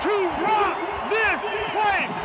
to rock this place.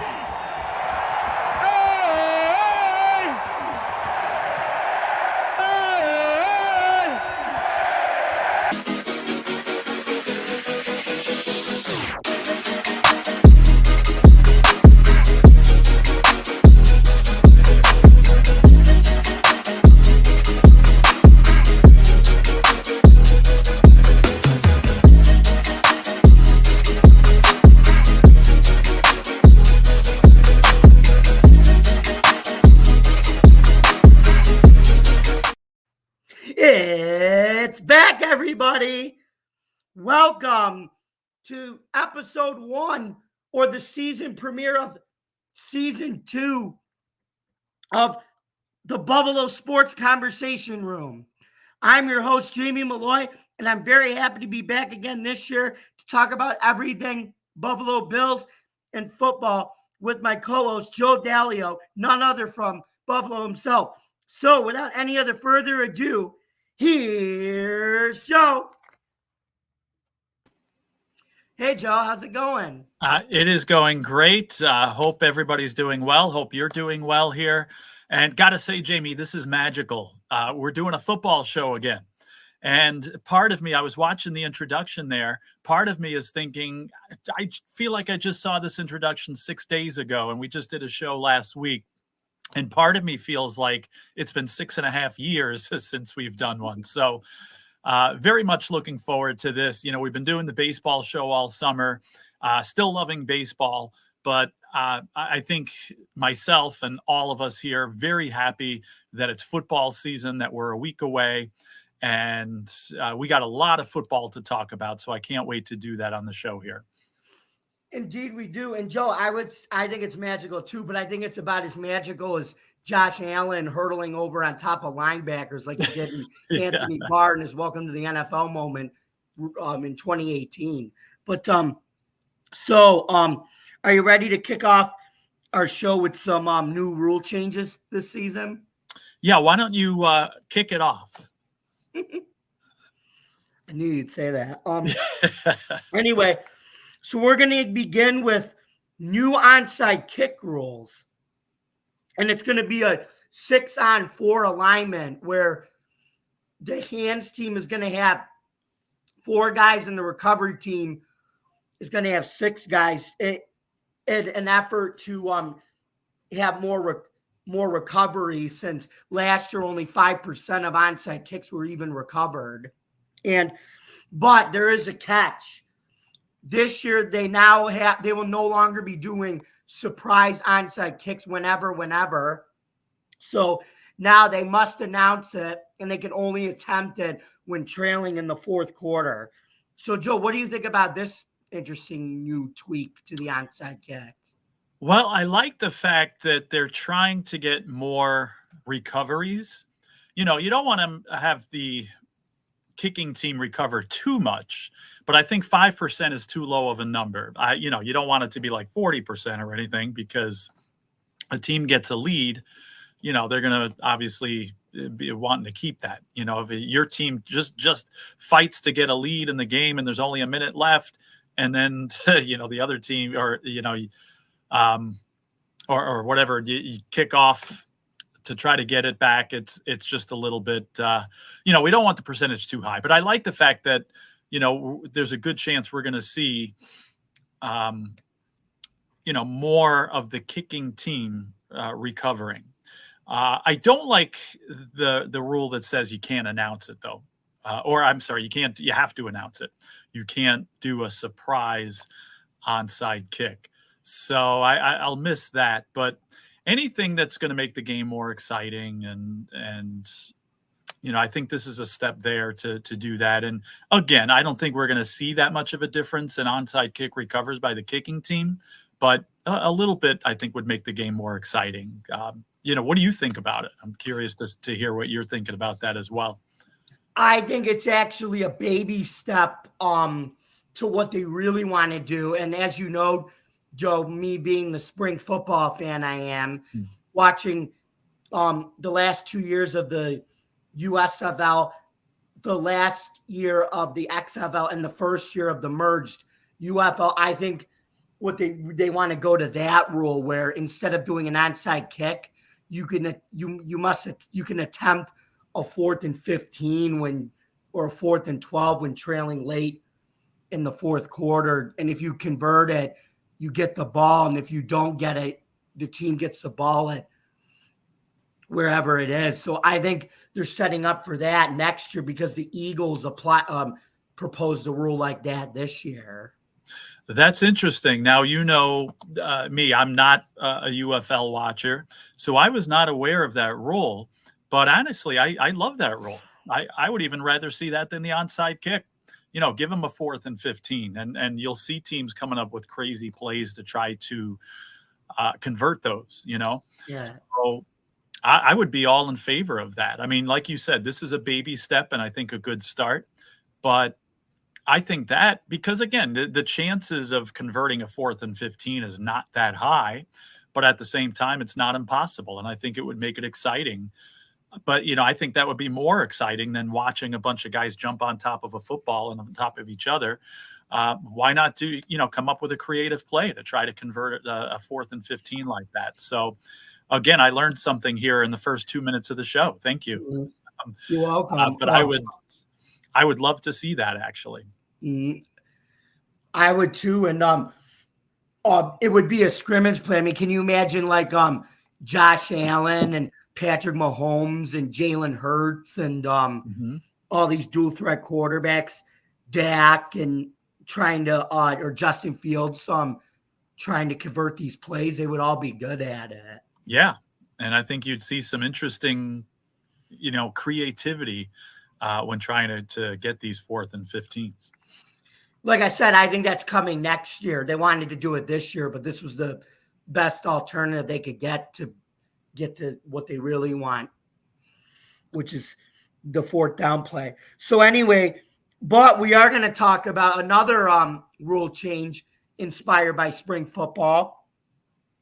It's back, everybody. Welcome to episode 1 or the season premiere of season 2 of the Buffalo Sports Conversation Room. I'm your host, Jamie Malloy, and I'm very happy to be back again this year to talk about everything Buffalo Bills and football with my co-host, Joe Dalio, none other from Buffalo himself. So without any other further ado, here's Joe. Hey, Joe, how's it going? It is going great. Hope everybody's doing well. Hope you're doing well here. And got to say, Jamie, this is magical. We're doing a football show again. And part of me, I was watching the introduction there. Part of me is thinking, I feel like I just saw this introduction 6 days ago, and we just did a show last week. And part of me feels like it's been 6.5 years since we've done one. So very much looking forward to this. You know, we've been doing the baseball show all summer, still loving baseball, but I think myself and all of us here very happy that it's football season, that we're a week away, and we got a lot of football to talk about. So I can't wait to do that on the show here. Indeed, we do. And Joe, I think it's magical too, but I think it's about as magical as Josh Allen hurtling over on top of linebackers like he did in Yeah. Anthony Barr and his welcome to the NFL moment in 2018. But are you ready to kick off our show with some new rule changes this season? Yeah, why don't you kick it off? I knew you'd say that. Anyway, so we're going to begin with new onside kick rules. And it's going to be a 6-on-4 alignment where the hands team is going to have 4 guys and the recovery team is going to have 6 guys in an effort to have more recovery, since last year only 5% of onside kicks were even recovered. But there is a catch. This year they will no longer be doing surprise onside kicks whenever. So now they must announce it, and they can only attempt it when trailing in the fourth quarter. So, Joe, what do you think about this interesting new tweak to the onside kick? Well, I like the fact that they're trying to get more recoveries. You know, you don't want to have the kicking team recover too much, but I think 5% is too low of a number. You don't want it to be like 40% or anything, because a team gets a lead, they're going to obviously be wanting to keep that. If your team just fights to get a lead in the game and there's only a minute left, and then, the other team or whatever, you kick off to try to get it back, it's just a little bit, we don't want the percentage too high. But I like the fact that, there's a good chance we're going to see, more of the kicking team recovering. I don't like the rule that says you can't announce it, though. You have to announce it. You can't do a surprise onside kick. So I'll miss that. But anything that's going to make the game more exciting, and I think this is a step there to do that. And again, I don't think we're going to see that much of a difference in onside kick recovers by the kicking team, but a little bit, I think, would make the game more exciting. What do you think about it? I'm curious to hear what you're thinking about that as well. I think it's actually a baby step to what they really want to do. And as you know, Joe, me being the spring football fan I am, watching the last 2 years of the USFL, the last year of the XFL, and the first year of the merged UFL, I think what they want to go to that rule where instead of doing an onside kick, you can attempt a 4th and 15 or a 4th and 12 when trailing late in the fourth quarter. And if you convert it, you get the ball. And if you don't get it, the team gets the ball at wherever it is. So I think they're setting up for that next year because the Eagles proposed a rule like that this year. That's interesting. Now, me, I'm not a UFL watcher, so I was not aware of that rule. But honestly, I love that rule. I would even rather see that than the onside kick. Give them a 4th and 15, and you'll see teams coming up with crazy plays to try to convert those, Yeah. So I would be all in favor of that. I mean, like you said, this is a baby step and I think a good start. But I think that because, again, the chances of converting a 4th and 15 is not that high. But at the same time, it's not impossible. And I think it would make it exciting. But, I think that would be more exciting than watching a bunch of guys jump on top of a football and on top of each other. Why not come up with a creative play to try to convert a 4th and 15 like that? So, again, I learned something here in the first 2 minutes of the show. Thank you. You're welcome. But I would love to see that, actually. I would too. And it would be a scrimmage play. I mean, can you imagine like Josh Allen and Patrick Mahomes and Jalen Hurts and all these dual threat quarterbacks, Dak and trying to or Justin Fields trying to convert these plays? They would all be good at it. Yeah. And I think you'd see some interesting, creativity when trying to get these 4th and 15s. Like I said, I think that's coming next year. They wanted to do it this year, but this was the best alternative they could get to what they really want, which is the 4th down play. So anyway, but we are going to talk about another rule change inspired by spring football.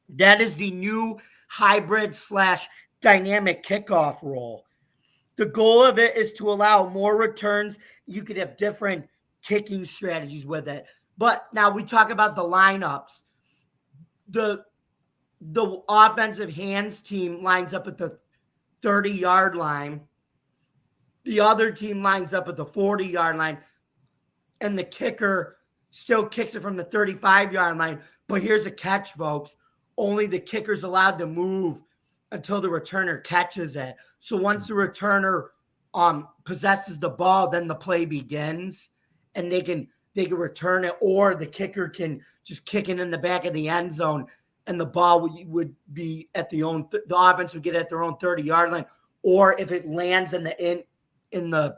That is the new hybrid / dynamic kickoff rule. The goal of it is to allow more returns. You could have different kicking strategies with it. But now we talk about the lineups. The offensive hands team lines up at the 30-yard line. The other team lines up at the 40-yard line. And the kicker still kicks it from the 35-yard line. But here's a catch, folks. Only the kicker's allowed to move until the returner catches it. So once the returner possesses the ball, then the play begins. And they can return it, or the kicker can just kick it in the back of the end zone, and the ball would be at the offense would get at their own 30-yard line. Or if it lands in the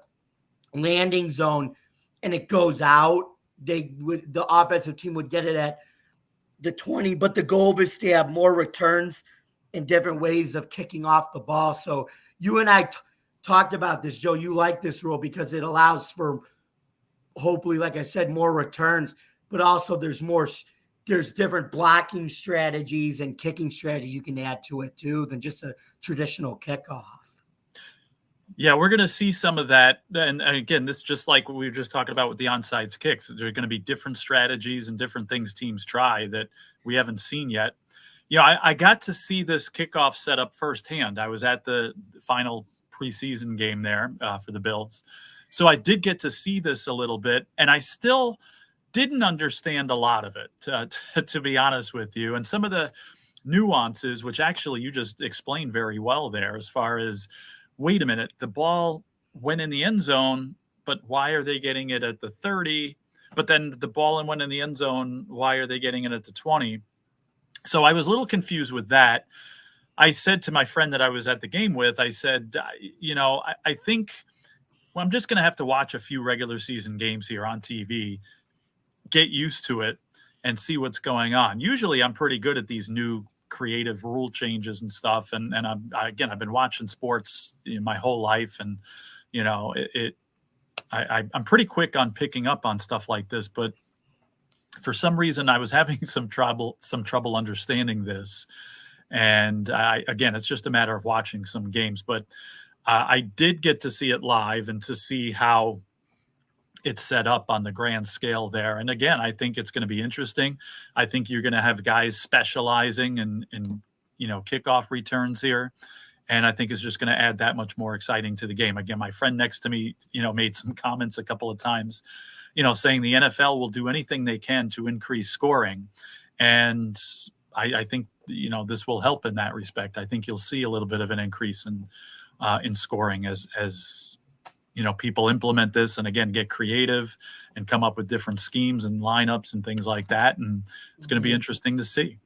landing zone and it goes out, the offensive team would get it at the 20. But the goal is to have more returns and different ways of kicking off the ball. So you and I talked about this, Joe. You like this rule because it allows for, hopefully, like I said, more returns, but also there's different blocking strategies and kicking strategies you can add to it too than just a traditional kickoff. Yeah, we're going to see some of that. And again, this is just like what we were just talking about with the onside kicks. There are going to be different strategies and different things teams try that we haven't seen yet. I got to see this kickoff setup firsthand. I was at the final preseason game there for the Bills. So I did get to see this a little bit, and I still didn't understand a lot of it, to be honest with you. And some of the nuances, which actually you just explained very well there, as far as, wait a minute, the ball went in the end zone, but why are they getting it at the 30? But then the ball went in the end zone, why are they getting it at the 20? So I was a little confused with that. I said to my friend that I was at the game with, I said, I think – well, I'm just going to have to watch a few regular season games here on TV, get used to it, and see what's going on. Usually I'm pretty good at these new creative rule changes and stuff. And I've been watching sports my whole life. And, I'm pretty quick on picking up on stuff like this. But for some reason, I was having some trouble understanding this. And it's just a matter of watching some games. But I did get to see it live and to see how it's set up on the grand scale there. And again, I think it's going to be interesting. I think you're going to have guys specializing in kickoff returns here. And I think it's just going to add that much more exciting to the game. Again, my friend next to me, made some comments a couple of times, saying the NFL will do anything they can to increase scoring. And I think, this will help in that respect. I think you'll see a little bit of an increase in scoring as people implement this and again, get creative and come up with different schemes and lineups and things like that. And it's going to be interesting to see.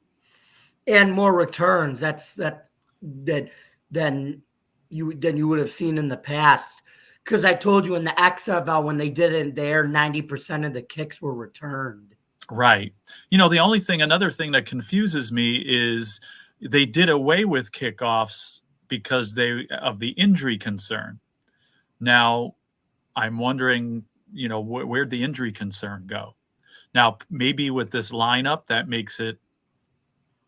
And more returns. Than you would have seen in the past. Because I told you in the XFL, when they did it there, 90% of the kicks were returned. Right. Another thing that confuses me is they did away with kickoffs because of the injury concern. Now, I'm wondering, where'd the injury concern go? Now, maybe with this lineup, that makes it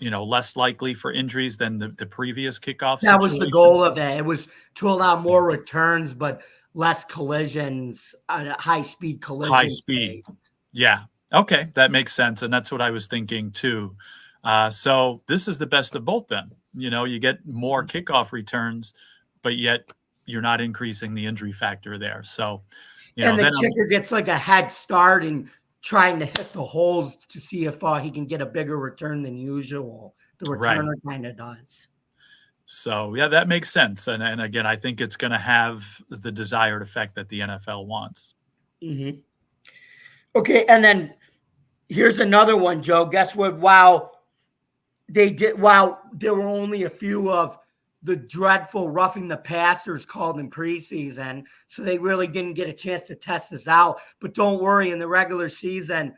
less likely for injuries than the previous kickoff. That was the goal of it. It was to allow more returns, but less collisions, high-speed collisions. High speed. Yeah. Okay. That makes sense. And that's what I was thinking too. So this is the best of both then. You get more kickoff returns, but yet you're not increasing the injury factor there. So, and the kicker gets like a head start in trying to hit the holes to see if he can get a bigger return than usual. The returner kind of does. So, yeah, that makes sense. And again, I think it's going to have the desired effect that the NFL wants. Mm-hmm. Okay, and then here's another one, Joe. Guess what? While there were only a few of the dreadful roughing the passers called in preseason, so they really didn't get a chance to test this out. But don't worry, in the regular season,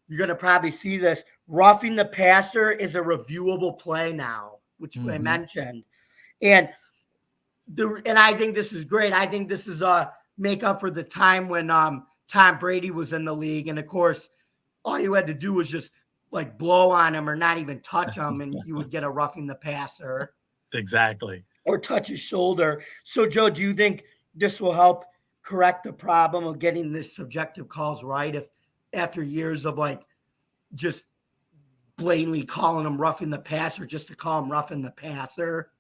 you're going to probably see this. Roughing the passer is a reviewable play now, which I mentioned. And I think this is great. I think this is a make up for the time when Tom Brady was in the league. And, of course, all you had to do was just, like, blow on him or not even touch him, and you would get a roughing the passer. Exactly. Or touch his shoulder. So, Joe, do you think this will help correct the problem of getting this subjective calls right if after years of, like, just blatantly calling him roughing the passer just to call him roughing the passer?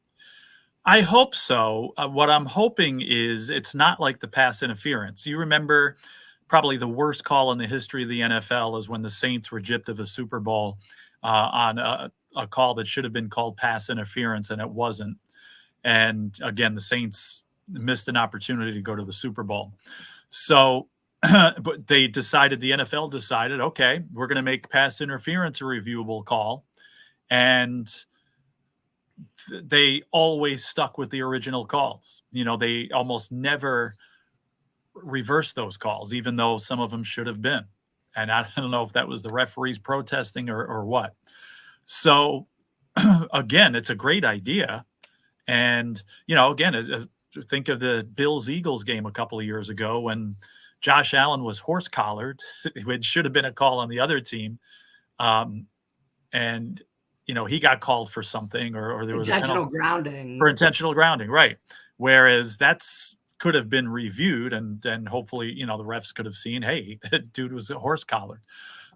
I hope so. What I'm hoping is it's not like the pass interference. You remember probably the worst call in the history of the NFL is when the Saints were gypped of a Super Bowl on a call that should have been called pass interference, and it wasn't. And again, the Saints missed an opportunity to go to the Super Bowl. So, but the NFL decided, okay, we're going to make pass interference a reviewable call. And they always stuck with the original calls. They almost never reversed those calls, even though some of them should have been. And I don't know if that was the referees protesting or what. So, again, it's a great idea. And, again, think of the Bills-Eagles game a couple of years ago when Josh Allen was horse-collared. It should have been a call on the other team. And, he got called for something or there was intentional grounding. For intentional grounding, right. Whereas that's could have been reviewed and hopefully, the refs could have seen, hey, that dude was a horse-collared.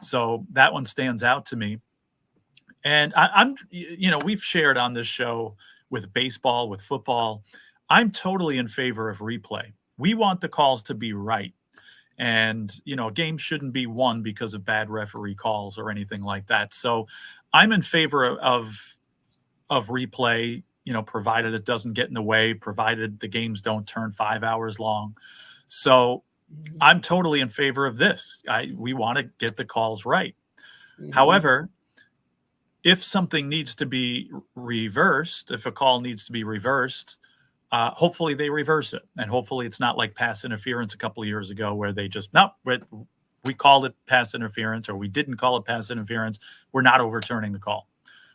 So that one stands out to me. And I'm we've shared on this show with baseball, with football. I'm totally in favor of replay. We want the calls to be right. And, a game shouldn't be won because of bad referee calls or anything like that. So I'm in favor of replay, provided it doesn't get in the way, provided the games don't turn 5 hours long. So I'm totally in favor of this. We want to get the calls right. Mm-hmm. However, if something needs to be reversed, if a call needs to be reversed, hopefully they reverse it. And hopefully it's not like pass interference a couple of years ago where they just, we called it pass interference or we didn't call it pass interference. We're not overturning the call.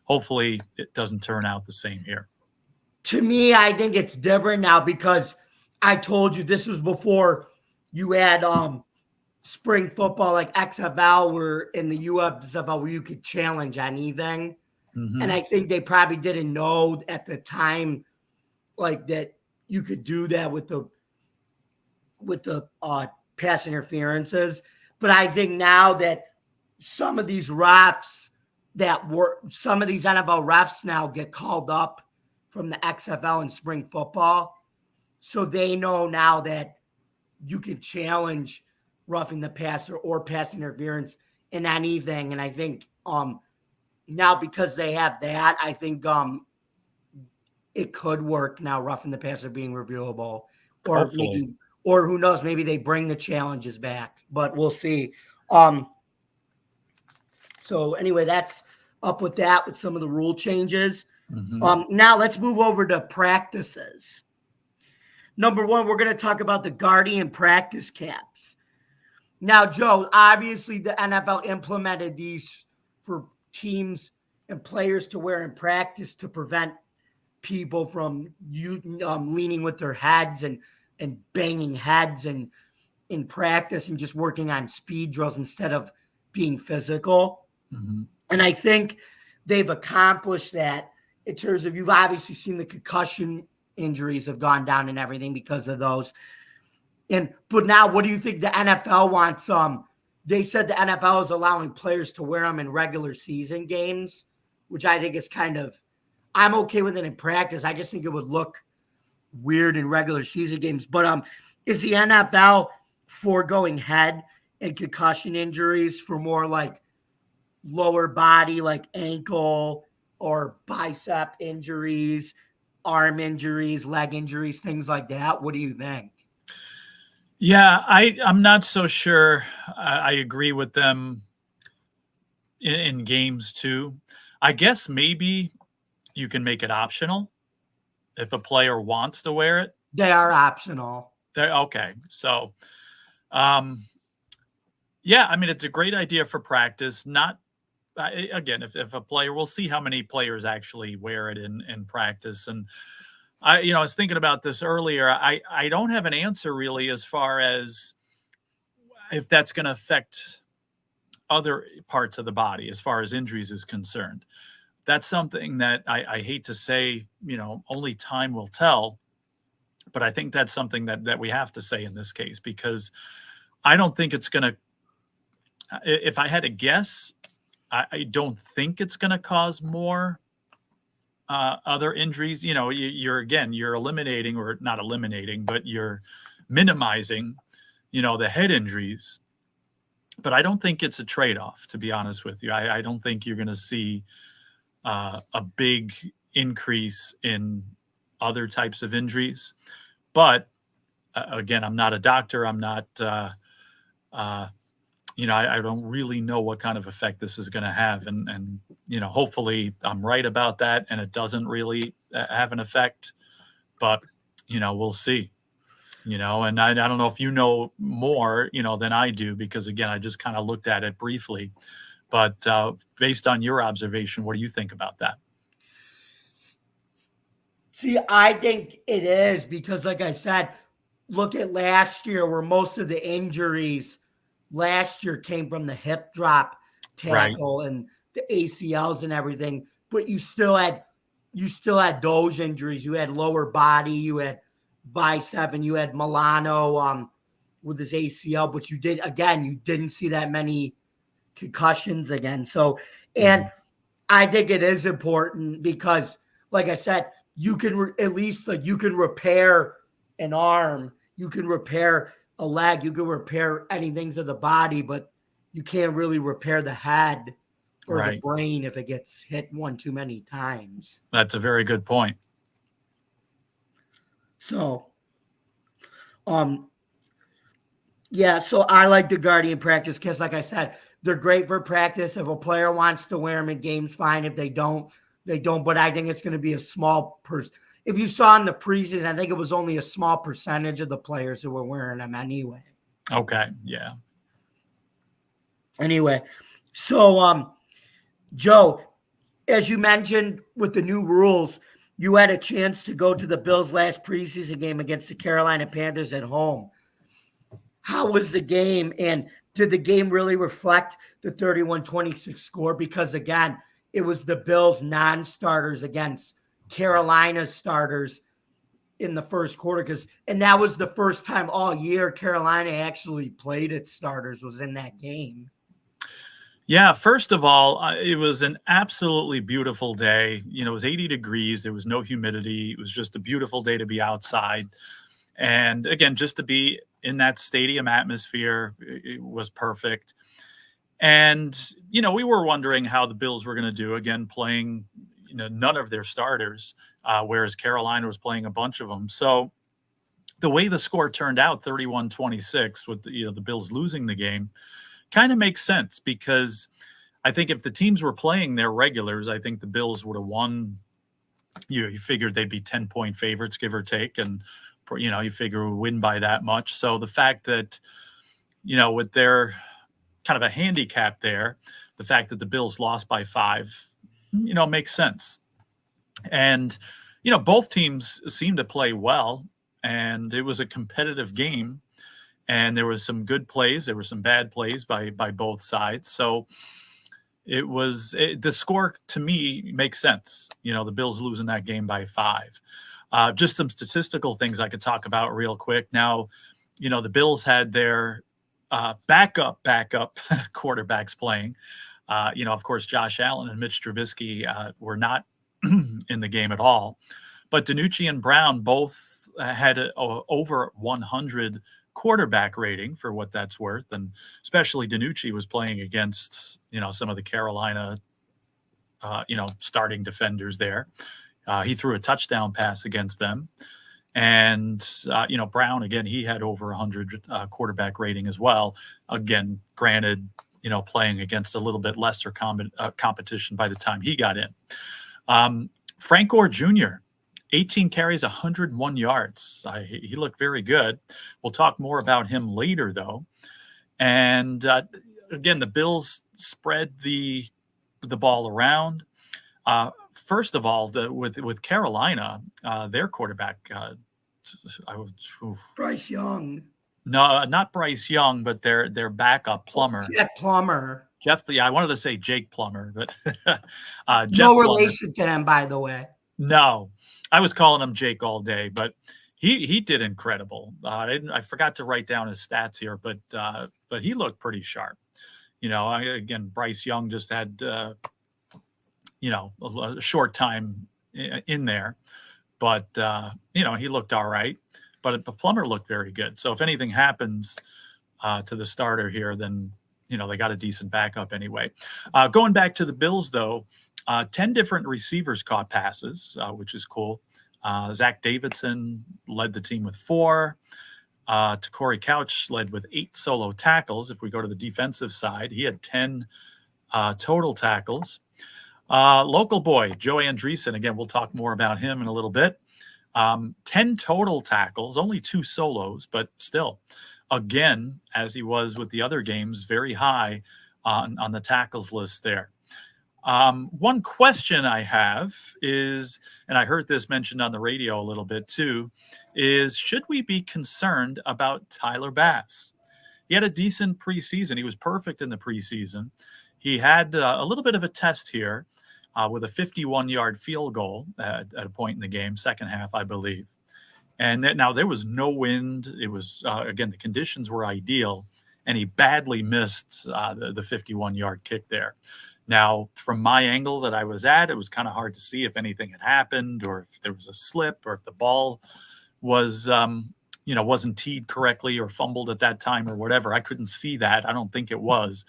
Hopefully it doesn't turn out the same here. To me, I think it's different now because I told you this was before you had spring football like XFL where in the UFL where you could challenge anything. Mm-hmm. And I think they probably didn't know at the time like that you could do that with the pass interferences. But I think now that some of these refs some of these NFL refs now get called up from the XFL and spring football. So they know now that you can challenge roughing the passer or pass interference in anything. And I think now because they have that, I think it could work now, roughing the passer being reviewable. Or maybe, or who knows, maybe they bring the challenges back, but we'll see. So anyway, that's up with that, with some of the rule changes. Now let's move over to practices. Number one, we're going to talk about the Guardian practice caps. Now, Joe, obviously the NFL implemented these for teams and players to wear in practice to prevent people from leaning with their heads and banging heads and in practice and just working on speed drills instead of being physical. And I think they've accomplished that in terms of, you've obviously seen the concussion injuries have gone down and everything because of those. But now, what do you think the NFL wants? They said the NFL is allowing players to wear them in regular season games, which I think is kind of, I'm okay with it in practice. I just think it would look weird in regular season games. But is the NFL foregoing head and concussion injuries for more like lower body, like ankle or bicep injuries, arm injuries, leg injuries, things like that? What do you think? Yeah, I'm not so sure. I agree with them in games too. I guess maybe you can make it optional if a player wants to wear it. They are optional. Okay. So, yeah, I mean, it's a great idea for practice. Not, again, if a player, we'll see how many players actually wear it in practice. And I was thinking about this earlier. I don't have an answer really as far as if that's going to affect other parts of the body as far as injuries is concerned. That's something that I hate to say, only time will tell. But I think that's something that we have to say in this case, because I don't think it's going to, if I had to guess, I don't think it's going to cause more other injuries. You're eliminating, or not eliminating, but you're minimizing, the head injuries. But I don't think it's a trade-off, to be honest with you. I don't think you're going to see a big increase in other types of injuries. But again, I'm not a doctor. I'm not, I don't really know what kind of effect this is going to have. And hopefully I'm right about that and it doesn't really have an effect. But, we'll see. And I don't know if you know more, than I do, because, again, I just kind of looked at it briefly. But based on your observation, what do you think about that? See, I think it is because, like I said, look at last year where most of the injuries last year came from the hip drop tackle and the ACLs and everything. But you still had those injuries. You had lower body, you had bicep, and you had Milano with his ACL. But you didn't see that many concussions again. So, and I think it is important because, like I said, you can at least you can repair an arm, you can repair a leg, you can repair anything to the body, but you can't really repair the head or the brain if it gets hit one too many times. That's a very good point. So, yeah, so I like the Guardian practice kits. Like I said, they're great for practice. If a player wants to wear them in games, fine. If they don't, they don't. But I think it's going to be a small person. If you saw in the preseason, I think it was only a small percentage of the players who were wearing them anyway. Okay, yeah. Anyway, so Joe, as you mentioned with the new rules, you had a chance to go to the Bills' last preseason game against the Carolina Panthers at home. How was the game, and did the game really reflect the 31-26 score? Because, again, it was the Bills' non-starters against Carolina's starters, in the first quarter and that was the first time all year Carolina actually played its starters was in that game. Yeah, first of all, it was an absolutely beautiful day. You know, it was 80 degrees. There was no humidity. It was just a beautiful day to be outside. And again, just to be in that stadium atmosphere, it was perfect. And, you know, we were wondering how the Bills were going to do, again, playing, you know, none of their starters, whereas Carolina was playing a bunch of them. So the way the score turned out, 31-26, with the Bills losing the game, kind of makes sense, because I think if the teams were playing their regulars, I think the Bills would have won. You figured they'd be 10-point favorites, give or take, and you figure would win by that much. So the fact that, with their kind of a handicap there, the fact that the Bills lost by 5, makes sense. And, both teams seemed to play well, and it was a competitive game, and there was some good plays. There were some bad plays by both sides. So the score to me makes sense. The Bills losing that game by 5. Just some statistical things I could talk about real quick. Now, the Bills had their backup quarterbacks playing. Of course, Josh Allen and Mitch Trubisky were not in the game at all. But DiNucci and Brown both had over 100 quarterback rating, for what that's worth. And especially DiNucci was playing against, some of the Carolina, starting defenders there. He threw a touchdown pass against them. And, Brown, again, he had over 100 quarterback rating as well. Again, granted, playing against a little bit lesser competition by the time he got in. Frank Gore Jr., 18 carries, 101 yards. He looked very good. We'll talk more about him later, though. And, again, the Bills spread the ball around. First of all, with Carolina, their quarterback, Bryce Young. No, not Bryce Young, but their backup Plummer. Jeff, I wanted to say Jake Plummer, but Jeff no relation to him, by the way. No, I was calling him Jake all day, but he did incredible. I forgot to write down his stats here, but he looked pretty sharp. Again, Bryce Young just had a short time in there, but he looked all right. But Plummer looked very good. So if anything happens to the starter here, then they got a decent backup anyway. Going back to the Bills, though, 10 different receivers caught passes, which is cool. Zach Davidson led the team with 4. Corey Couch led with 8 solo tackles. If we go to the defensive side, he had 10 total tackles. Local boy, Joe Andreessen, again, we'll talk more about him in a little bit. 10 total tackles, only 2 solos, but still, again, as he was with the other games, very high on the tackles list there. One question I have is, and I heard this mentioned on the radio a little bit too, is should we be concerned about Tyler Bass? He had a decent preseason. He was perfect in the preseason. He had a little bit of a test here with a 51-yard field goal at a point in the game, second half, I believe. And now there was no wind. It was, again, the conditions were ideal, and he badly missed the 51-yard kick there. Now, from my angle that I was at, it was kind of hard to see if anything had happened or if there was a slip or if the ball was, wasn't teed correctly or fumbled at that time or whatever. I couldn't see that. I don't think it was.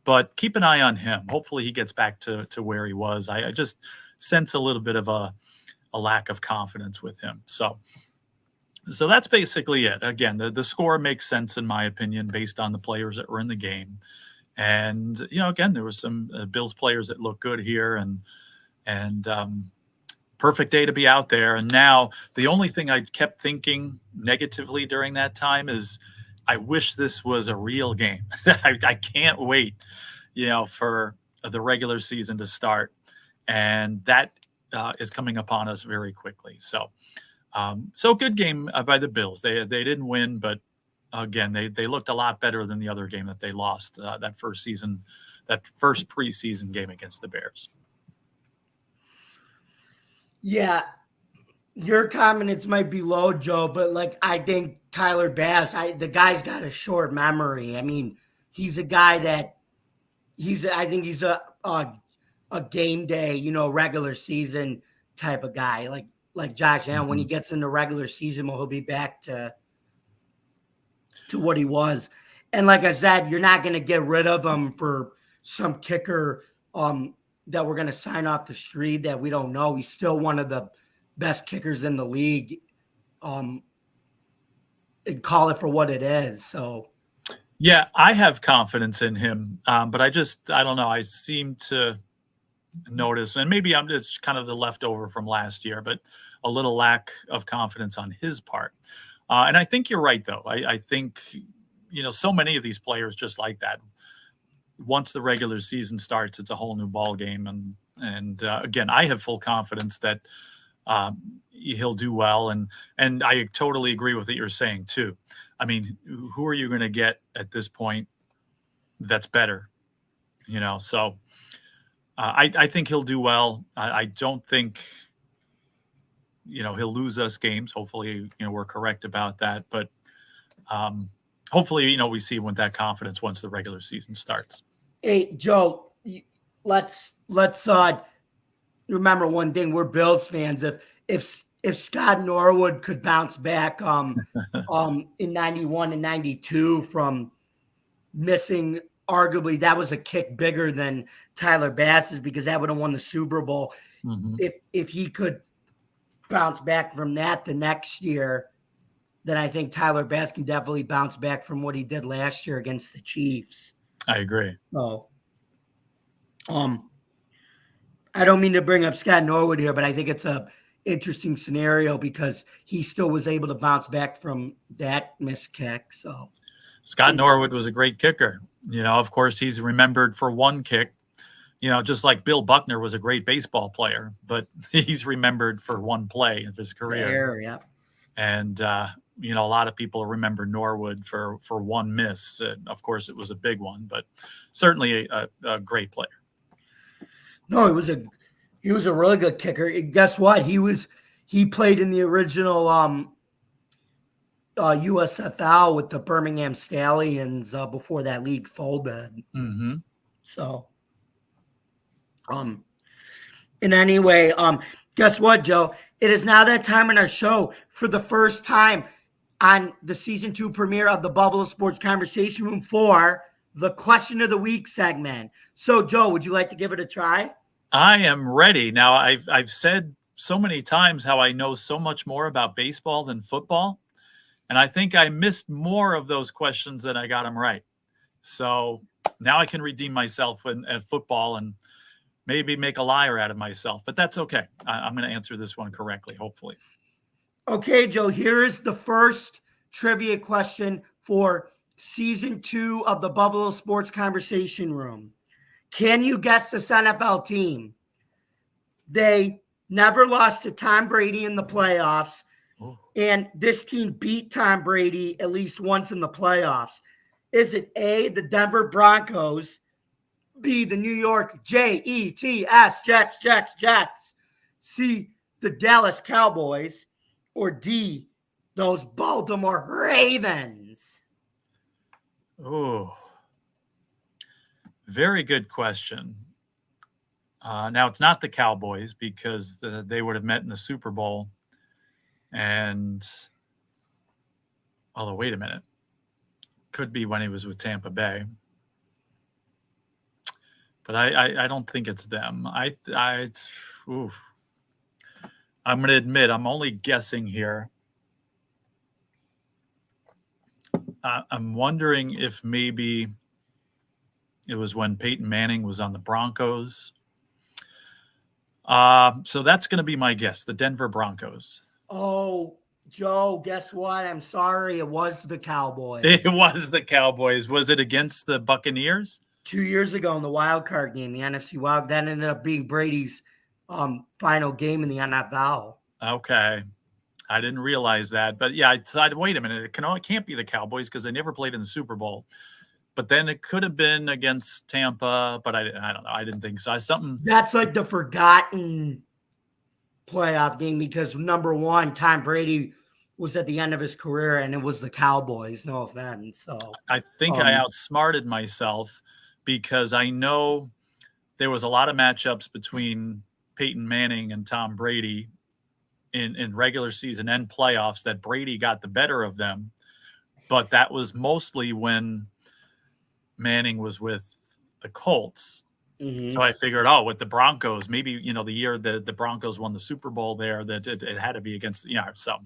But keep an eye on him. Hopefully he gets back to where he was. I just sense a little bit of a lack of confidence with him. So that's basically it. Again, the score makes sense in my opinion based on the players that were in the game. And, again, there was some Bills players that look good here and perfect day to be out there. And now the only thing I kept thinking negatively during that time is I wish this was a real game. I can't wait, for the regular season to start. And that is coming upon us very quickly. So good game by the Bills. They didn't win, but again, they looked a lot better than the other game that they lost that first preseason game against the Bears. Yeah, your confidence might be low, Joe, but like I think Tyler Bass, the guy's got a short memory. I mean, he's a guy that I think he's a game day, regular season type of guy. Like Josh Allen, when he gets into regular season, he'll be back to what he was. And like I said, you're not going to get rid of him for some kicker that we're going to sign off the street that we don't know. He's still one of the best kickers in the league. And call it for what it is. So, yeah, I have confidence in him, but I don't know. I seem to notice, and maybe it's kind of the leftover from last year, but a little lack of confidence on his part. And I think you're right, though. I think, so many of these players just like that. Once the regular season starts, it's a whole new ball game. And again, I have full confidence that he'll do well. And I totally agree with what you're saying, too. I mean, who are you going to get at this point that's better? So I think he'll do well. I don't think, he'll lose us games. Hopefully, we're correct about that. But hopefully, we see with that confidence once the regular season starts. Hey, Joe, let's remember one thing. We're Bills fans. If Scott Norwood could bounce back in 91 and 92 from missing, arguably that was a kick bigger than Tyler Bass's because that would have won the Super Bowl. Mm-hmm. If he could bounce back from that the next year, then I think Tyler Bass can definitely bounce back from what he did last year against the Chiefs. I agree. So, I don't mean to bring up Scott Norwood here, but I think it's a interesting scenario because he still was able to bounce back from that missed kick. So Scott Norwood was a great kicker. Of course, he's remembered for one kick, just like Bill Buckner was a great baseball player, but he's remembered for one play of his career. Yeah. And, a lot of people remember Norwood for one miss. Of course, it was a big one, but certainly a great player. No, he was a really good kicker. And guess what? He played in the original USFL with the Birmingham Stallions before that league folded. Mm-hmm. So, in any way, guess what, Joe? It is now that time in our show for the first time on the season 2 premiere of the Buffalo Sports Conversation Room for the Question of the Week segment. So, Joe, would you like to give it a try? I am ready. Now, I've said so many times how I know so much more about baseball than football, and I think I missed more of those questions than I got them right. So now I can redeem myself at football and maybe make a liar out of myself, but that's okay. I'm going to answer this one correctly, hopefully. Okay, Joe, here is the first trivia question for season 2 of the Buffalo Sports Conversation Room. Can you guess this NFL team? They never lost to Tom Brady in the playoffs, and this team beat Tom Brady at least once in the playoffs. Is it A, the Denver Broncos, B, the New York Jets, Jets, C, the Dallas Cowboys, or D, those Baltimore Ravens? Oh, very good question. Now, it's not the Cowboys because they would have met in the Super Bowl. And, although, wait a minute. Could be when he was with Tampa Bay. But I don't think it's them. I'm going to admit, I'm only guessing here. I'm wondering if maybe it was when Peyton Manning was on the Broncos. So that's going to be my guess, the Denver Broncos. Oh, Joe, guess what? I'm sorry. It was the Cowboys. It was the Cowboys. Was it against the Buccaneers? 2 years ago in the wild card game, the NFC Wild, that ended up being Brady's final game in the NFL. Okay. I didn't realize that. But yeah, I decided, wait a minute, it can't be the Cowboys because they never played in the Super Bowl. But then it could have been against Tampa, but I don't know. I didn't think so. That's like the forgotten playoff game because number one, Tom Brady was at the end of his career and it was the Cowboys. No offense. So I think I outsmarted myself because I know there was a lot of matchups between Peyton Manning and Tom Brady in regular season and playoffs that Brady got the better of them. But that was mostly when Manning was with the Colts. So I figured, with the Broncos, maybe, the year the Broncos won the Super Bowl there, that it had to be against, so.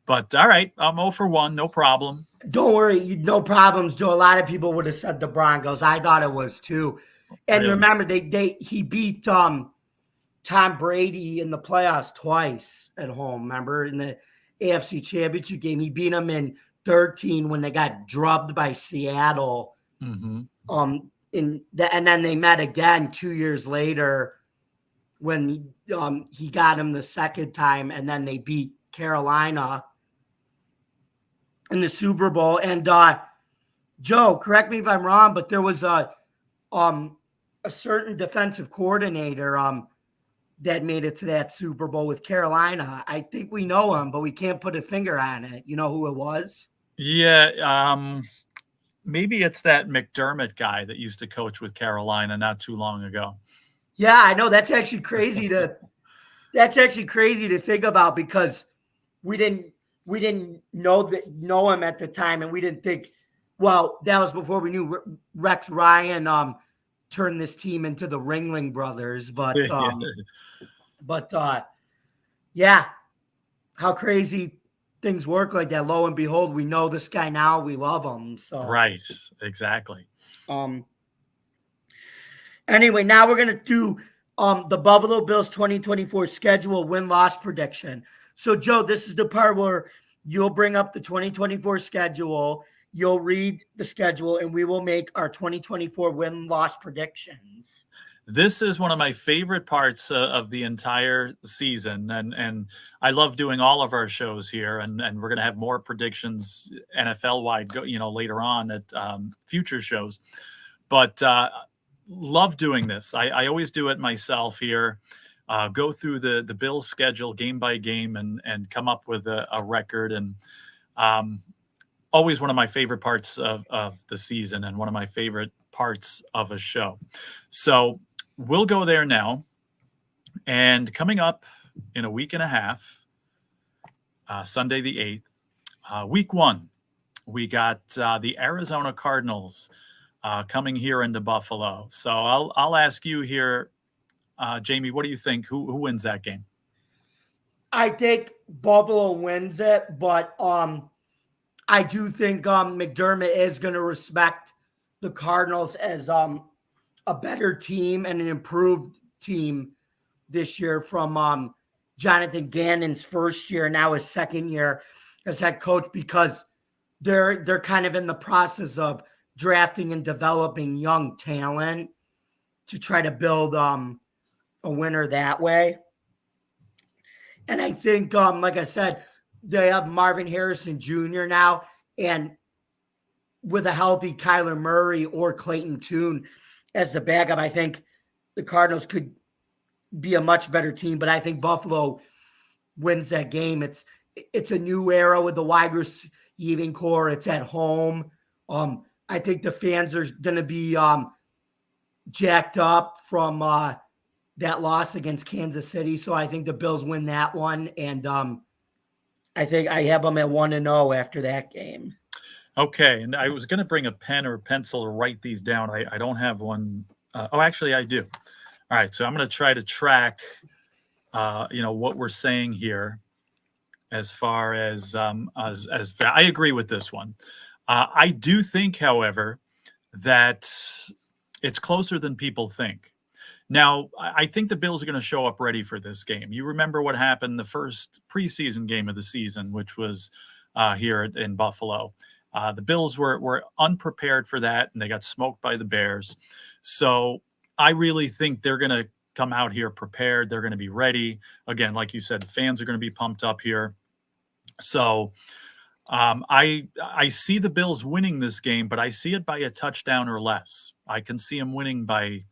But all right, I'm 0 for 1, no problem. Don't worry, no problems, Joe. A lot of people would have said the Broncos. I thought it was too. And Really? remember, he beat Tom Brady in the playoffs twice at home. Remember, in the AFC Championship game, he beat him in 13 when they got drubbed by Seattle. Mm-hmm. And then they met again 2 years later when he got him the second time, and then they beat Carolina in the Super Bowl. And Joe, correct me if I'm wrong, but there was a certain defensive coordinator that made it to that Super Bowl with Carolina. I think we know him, but we can't put a finger on it. You know who it was? Yeah, maybe it's that McDermott guy that used to coach with Carolina not too long ago. Yeah, I know. That's actually crazy to think about because we didn't know him at the time, and we didn't think. Well, that was before we knew Rex Ryan turned this team into the Ringling Brothers. But yeah, how crazy things work like that. Lo and behold, we know this guy now. We love him. So right, exactly. Anyway, now we're gonna do the Buffalo Bills 2024 schedule win-loss prediction. So, Joe, this is the part where you'll bring up the 2024 schedule, you'll read the schedule, and we will make our 2024 win-loss predictions. This is one of my favorite parts of the entire season, and I love doing all of our shows here, and we're going to have more predictions NFL-wide, later on at future shows. But love doing this. I always do it myself here. Go through the Bills schedule game by game and come up with a record. And always one of my favorite parts of the season and one of my favorite parts of a show. So we'll go there now. And coming up in a week and a half, Sunday the 8th, week 1, we got the Arizona Cardinals coming here into Buffalo. So I'll ask you here, Jamie, what do you think? Who wins that game? I think Buffalo wins it, but I do think McDermott is going to respect the Cardinals as a better team and an improved team this year from Jonathan Gannon's first year, now his second year as head coach, because they're kind of in the process of drafting and developing young talent to try to build a winner that way. And I think, like I said, they have Marvin Harrison Jr. now, and with a healthy Kyler Murray or Clayton Tune as the backup, I think the Cardinals could be a much better team. But I think Buffalo wins that game. It's a new era with the wide receiving core. It's at home. I think the fans are going to be jacked up from that loss against Kansas City. So I think the Bills win that one. And I think I have them at 1-0 after that game. Okay. And I was going to bring a pen or a pencil to write these down. I don't have one. Actually, I do. All right. So I'm going to try to track, what we're saying here as far as I agree with this one. I do think, however, that it's closer than people think. Now, I think the Bills are going to show up ready for this game. You remember what happened the first preseason game of the season, which was here in Buffalo. The Bills were unprepared for that, and they got smoked by the Bears. So I really think they're going to come out here prepared. They're going to be ready. Again, like you said, the fans are going to be pumped up here. So I see the Bills winning this game, but I see it by a touchdown or less. I can see them winning by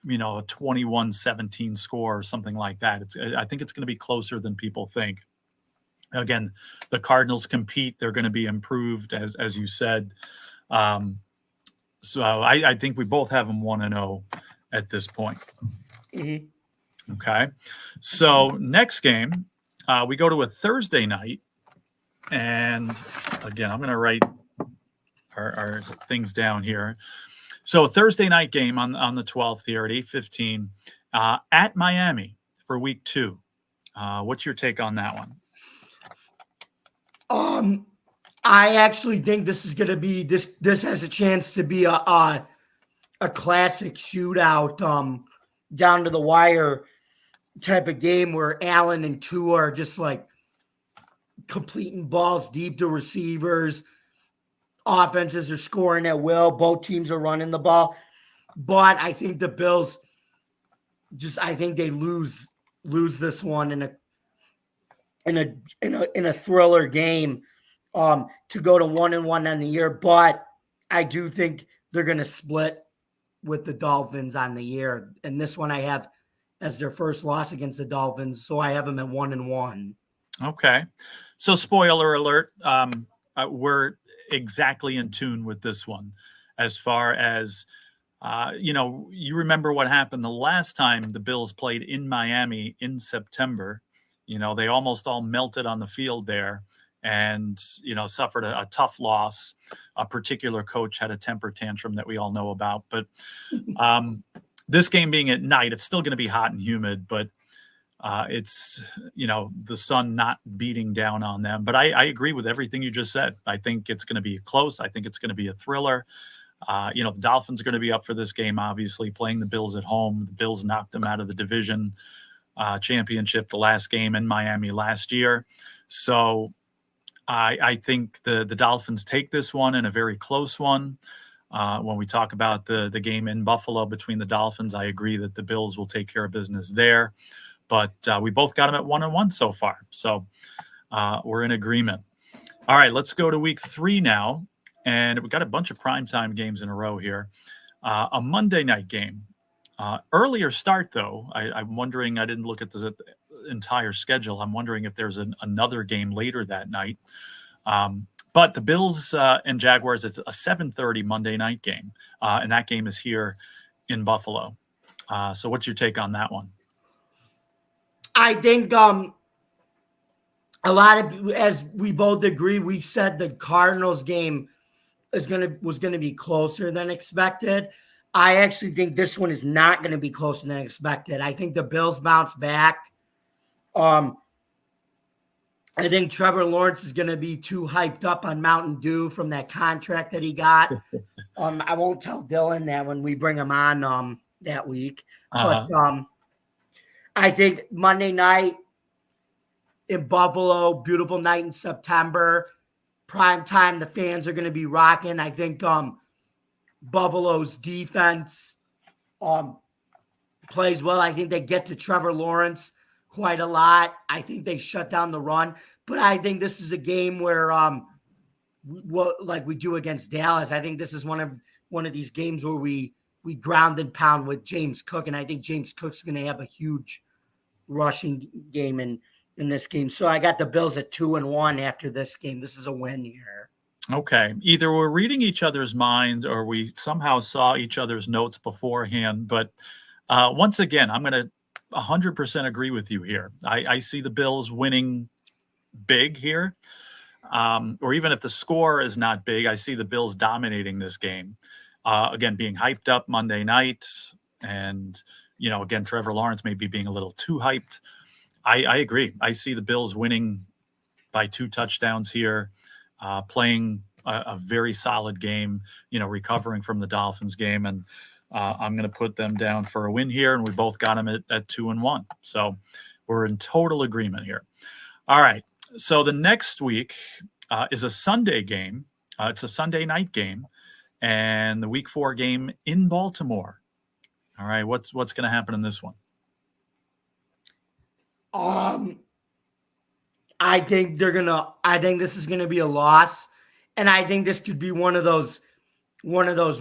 a 21-17 score or something like that. I think it's going to be closer than people think. Again, the Cardinals compete. They're going to be improved, as you said. So I think we both have them 1-0 at this point. Mm-hmm. Okay. So next game, we go to a Thursday night. And again, I'm going to write our things down here. So Thursday night game on the 12th here at 8:15 at Miami for week 2. What's your take on that one? I actually think this is going to be this has a chance to be a classic shootout, down to the wire type of game where Allen and Tua are just like completing balls deep to receivers. Offenses are scoring at will. Both teams are running the ball, but I think the Bills I think they lose this one in a thriller game, to go to 1-1 on the year. But I do think they're going to split with the Dolphins on the year, and this one I have as their first loss against the Dolphins, so I have them at 1-1. Okay, so spoiler alert, we're exactly in tune with this one as far as you remember what happened the last time the Bills played in Miami in September. They almost all melted on the field there and suffered a tough loss. A particular coach had a temper tantrum that we all know about, but this game being at night, it's still going to be hot and humid, but it's the sun not beating down on them. But I agree with everything you just said. I think it's going to be close. I think it's going to be a thriller. The Dolphins are going to be up for this game, obviously, playing the Bills at home. The Bills knocked them out of the division championship the last game in Miami last year. So I think the Dolphins take this one in a very close one. When we talk about the game in Buffalo between the Dolphins, I agree that the Bills will take care of business there. But we both got them at 1-1 so far. So we're in agreement. All right, let's go to week 3 now. And we've got a bunch of primetime games in a row here. A Monday night game. Earlier start, though. I'm wondering, I didn't look at the entire schedule. I'm wondering if there's another game later that night. But the Bills and Jaguars, it's a 7:30 Monday night game. And that game is here in Buffalo. So what's your take on that one? I think a lot of, as we both agree, we said the Cardinals game was going to be closer than expected. I actually think this one is not going to be closer than expected. I think the Bills bounce back. I think Trevor Lawrence is going to be too hyped up on Mountain Dew from that contract that he got. I won't tell Dylan that when we bring him on that week. But I think Monday night in Buffalo, beautiful night in September, prime time, the fans are going to be rocking. I think Buffalo's defense plays well. I think they get to Trevor Lawrence quite a lot. I think they shut down the run. But I think this is a game where, like we do against Dallas, I think this is one of these games where we ground and pound with James Cook, and I think James Cook's going to have a huge rushing game in this game. So I got the Bills at 2-1 after this game. This is a win here. Okay. Either we're reading each other's minds or we somehow saw each other's notes beforehand. But once again, I'm going to 100% agree with you here. I see the Bills winning big here. Or even if the score is not big, I see the Bills dominating this game. Again, being hyped up Monday night. And, again, Trevor Lawrence maybe being a little too hyped. I agree. I see the Bills winning by 2 touchdowns here, playing a very solid game, recovering from the Dolphins game. And I'm going to put them down for a win here. And we both got them at 2-1. So we're in total agreement here. All right. So the next week is a Sunday game. It's a Sunday night game. And the week 4 game in Baltimore. All right. What's going to happen in this one? I think this is gonna be a loss, and I think this could be one of those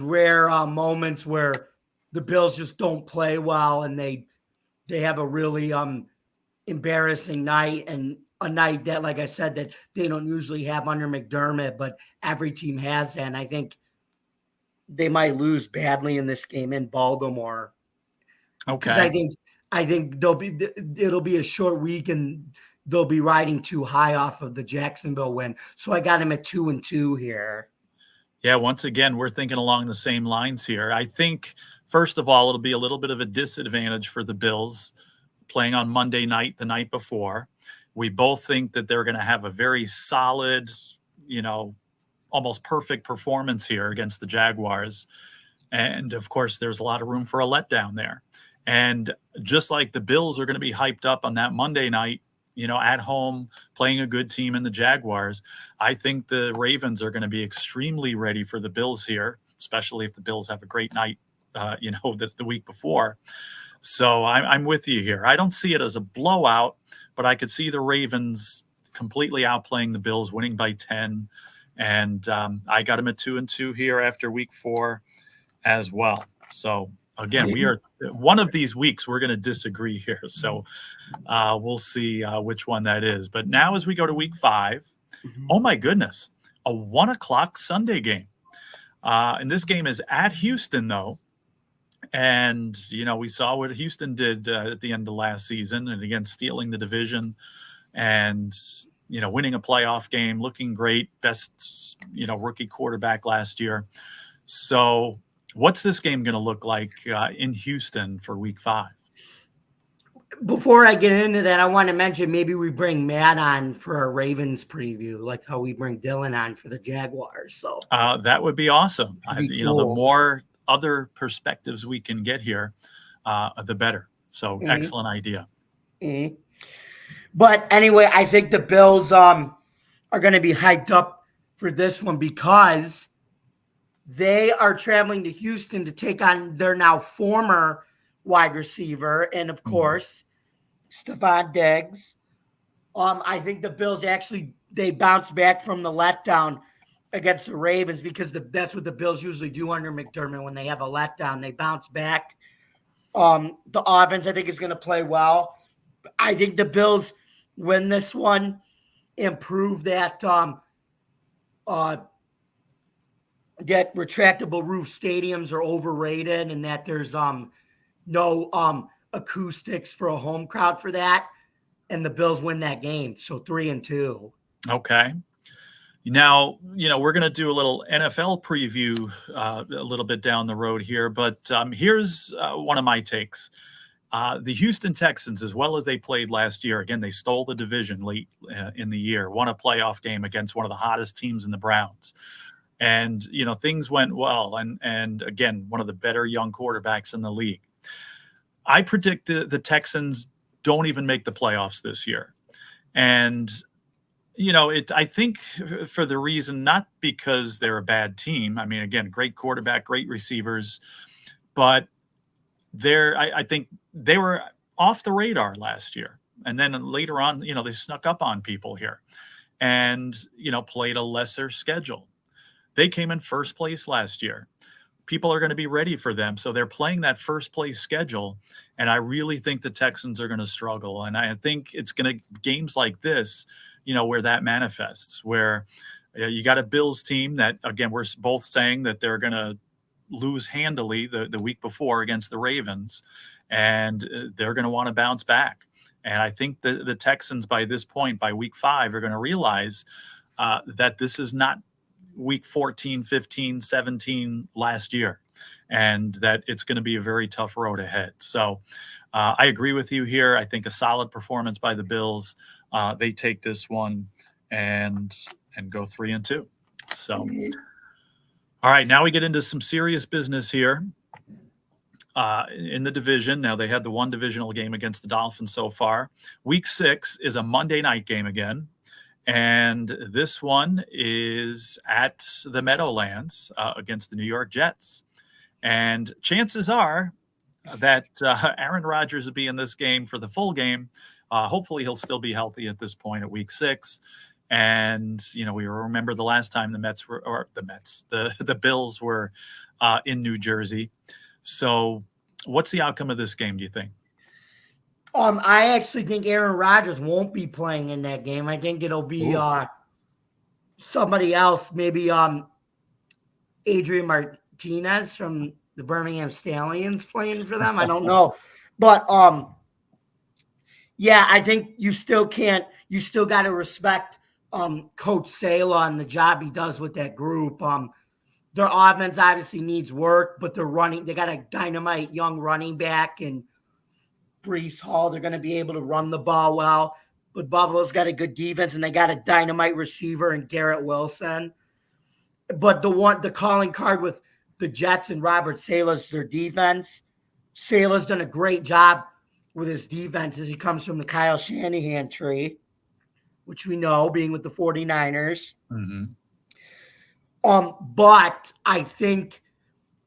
rare moments where the Bills just don't play well, and they have a really embarrassing night, and a night that, like I said, that they don't usually have under McDermott, but every team has that. And I think they might lose badly in this game in Baltimore. Because Okay. I think it'll be a short week, and they'll be riding too high off of the Jacksonville win. So I got him at 2-2 here. Yeah, once again, we're thinking along the same lines here. I think, first of all, it'll be a little bit of a disadvantage for the Bills playing on Monday night, the night before. We both think that they're going to have a very solid, almost perfect performance here against the Jaguars. And of course, there's a lot of room for a letdown there. And just like the Bills are going to be hyped up on that Monday night, at home, playing a good team in the Jaguars, I think the Ravens are going to be extremely ready for the Bills here, especially if the Bills have a great night, the week before. So I'm with you here. I don't see it as a blowout, but I could see the Ravens completely outplaying the Bills, winning by 10. And I got them at 2-2 here after week 4 as well. So again, we are one of these weeks we're going to disagree here. So we'll see which one that is. But now as we go to week 5, oh my goodness, a 1:00 Sunday game. And this game is at Houston, though. And, we saw what Houston did at the end of last season, and again, stealing the division and, winning a playoff game, looking great, best, rookie quarterback last year. So what's this game going to look like in Houston for week 5? Before I get into that, I want to mention maybe we bring Matt on for a Ravens preview, like how we bring Dylan on for the Jaguars. So that would be awesome. The cool. more other perspectives we can get here, the better. So excellent idea. Mm-hmm. But anyway, I think the Bills are going to be hyped up for this one because they are traveling to Houston to take on their now former wide receiver, and of course, Stephon Diggs. I think the Bills they bounce back from the letdown against the Ravens because that's what the Bills usually do under McDermott when they have a letdown. They bounce back. The offense, I think, is going to play well. I think the Bills win this one and prove that that retractable roof stadiums are overrated and that there's no acoustics for a home crowd for that. And the Bills win that game. So 3-2. Okay. Now, we're going to do a little NFL preview a little bit down the road here, but here's one of my takes. The Houston Texans, as well as they played last year, again, they stole the division late in the year, won a playoff game against one of the hottest teams in the Browns. And, things went well. And again, one of the better young quarterbacks in the league. I predict the Texans don't even make the playoffs this year. And, I think for the reason, not because they're a bad team. I mean, again, great quarterback, great receivers, but I think they were off the radar last year. And then later on, they snuck up on people here and, played a lesser schedule. They came in first place last year. People are going to be ready for them. So they're playing that first place schedule. And I really think the Texans are going to struggle. And I think it's going to games like this, where that manifests, where you got a Bills team that, again, we're both saying that they're going to lose handily the week before against the Ravens, and they're going to want to bounce back. And I think the Texans by this point, by week 5, are going to realize that this is not week 14, 15, 17 last year, and that it's going to be a very tough road ahead. So I agree with you here. I think a solid performance by the Bills. They take this one and go 3-2. So, all right, now we get into some serious business here in the division. Now they had the one divisional game against the Dolphins so far. Week 6 is a Monday night game again. And this one is at the Meadowlands against the New York Jets. And chances are that Aaron Rodgers will be in this game for the full game. Hopefully he'll still be healthy at this point at week 6. And, we remember the last time the Bills were in New Jersey. So, what's the outcome of this game, do you think? I actually think Aaron Rodgers won't be playing in that game. I think it'll be somebody else, maybe Adrian Martinez from the Birmingham Stallions playing for them. I don't know. But yeah, I think you still got to respect Coach Saleh and the job he does with that group. Their offense obviously needs work, but they got a dynamite young running back and Breece Hall. They're going to be able to run the ball well. But Buffalo's got a good defense, and they got a dynamite receiver in Garrett Wilson. But the calling card with the Jets and Robert Saleh's their defense. Saleh's done a great job with his defense as he comes from the Kyle Shanahan tree, which we know being with the 49ers. Mm-hmm. But I think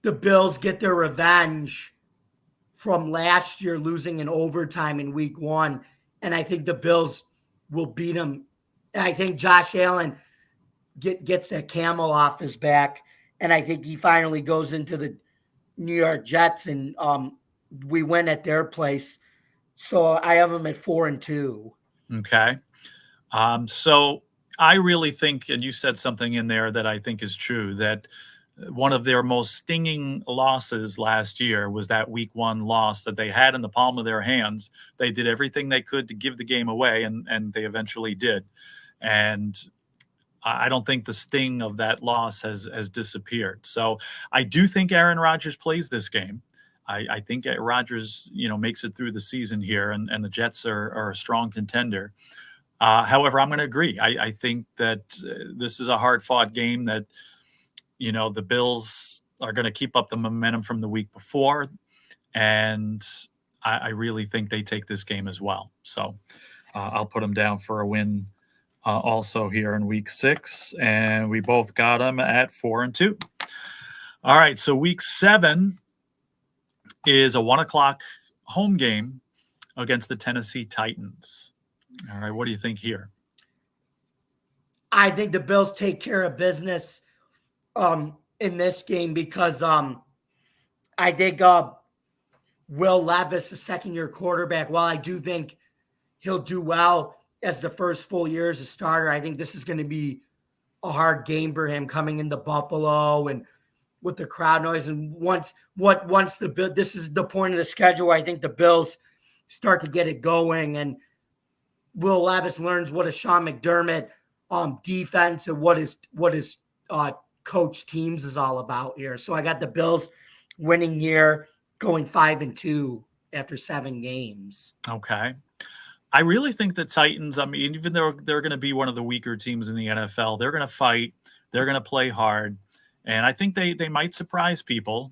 the Bills get their revenge from last year losing in overtime in week 1. And I think the Bills will beat them. And I think Josh Allen gets that camel off his back. And I think he finally goes into the New York Jets and we win at their place. So I have them at 4-2. Okay. So I really think, and you said something in there that I think is true, that one of their most stinging losses last year was that week 1 loss that they had in the palm of their hands. They did everything they could to give the game away, and they eventually did. And I don't think the sting of that loss has disappeared. So I do think Aaron Rodgers plays this game. I think Rodgers, makes it through the season here, and the Jets are a strong contender. However, I'm going to agree. I think that this is a hard-fought game that, the Bills are going to keep up the momentum from the week before, and I really think they take this game as well. So I'll put them down for a win also here in week 6, and we both got them at 4-2. All right, so week 7 is a 1:00 home game against the Tennessee Titans. All right, what do you think here? I think the Bills take care of business in this game because I think Will Levis, a second-year quarterback, while I do think he'll do well as the first full year as a starter, I think this is going to be a hard game for him coming into Buffalo and with the crowd noise. And once this is the point of the schedule where I think the Bills start to get it going, and Will Levis learns what a Sean McDermott defense and what his coach teams is all about here. So I got the Bills winning here, going 5-2 after 7 games. Okay. I really think the Titans, even though they're going to be one of the weaker teams in the NFL, they're going to fight, they're going to play hard, and I think they might surprise people.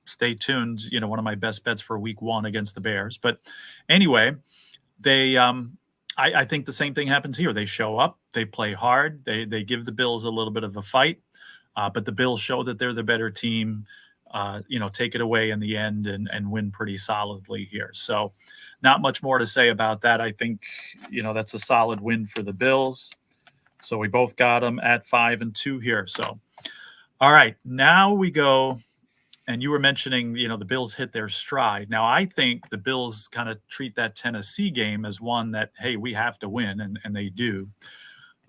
Stay tuned. One of my best bets for week 1 against the Bears. But anyway, I think the same thing happens here. They show up, they play hard, they give the Bills a little bit of a fight, but the Bills show that they're the better team, take it away in the end and win pretty solidly here. So not much more to say about that. I think, that's a solid win for the Bills. So we both got them at 5-2 here. So, all right, now we go. And you were mentioning, the Bills hit their stride. Now, I think the Bills kind of treat that Tennessee game as one that, hey, we have to win, and they do.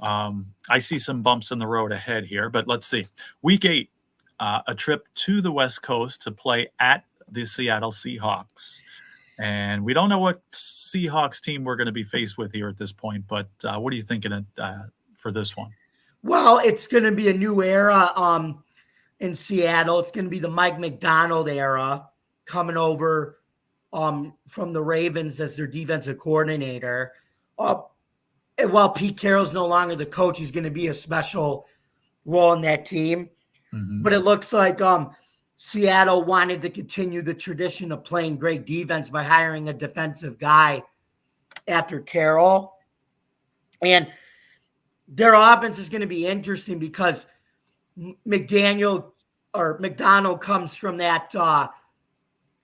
I see some bumps in the road ahead here, but let's see. Week 8, a trip to the West Coast to play at the Seattle Seahawks. And we don't know what Seahawks team we're going to be faced with here at this point, but what are you thinking for this one? Well, it's going to be a new era in Seattle. It's going to be the Mike McDonald era coming over from the Ravens as their defensive coordinator. And while Pete Carroll's no longer the coach, he's going to be a special role in that team. Mm-hmm. But it looks like Seattle wanted to continue the tradition of playing great defense by hiring a defensive guy after Carroll. And their offense is going to be interesting because McDonald comes from that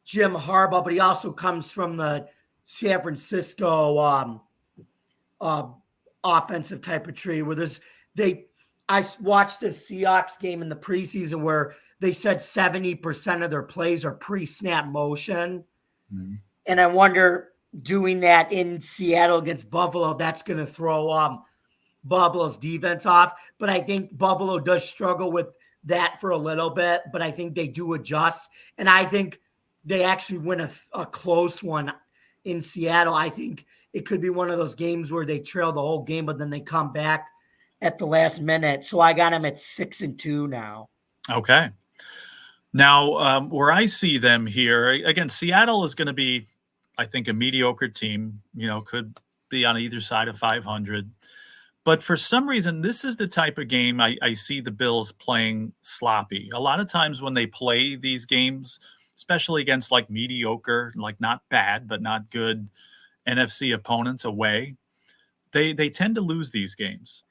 Jim Harbaugh, but he also comes from the San Francisco offensive type of tree where watched the Seahawks game in the preseason where they said 70% of their plays are pre-snap motion. Mhm. And I wonder, doing that in Seattle against Buffalo, that's going to throw Buffalo's defense off. But I think Buffalo does struggle with that for a little bit, but I think they do adjust. And I think they actually win a close one in Seattle. I think it could be one of those games where they trail the whole game, but then they come back at the last minute. So I got them at 6-2 now. Okay. Now, where I see them here, again, Seattle is going to be, I think, a mediocre team, could be on either side of 500. But for some reason, this is the type of game I see the Bills playing sloppy. A lot of times when they play these games, especially against like mediocre, like not bad, but not good NFC opponents away, they tend to lose these games.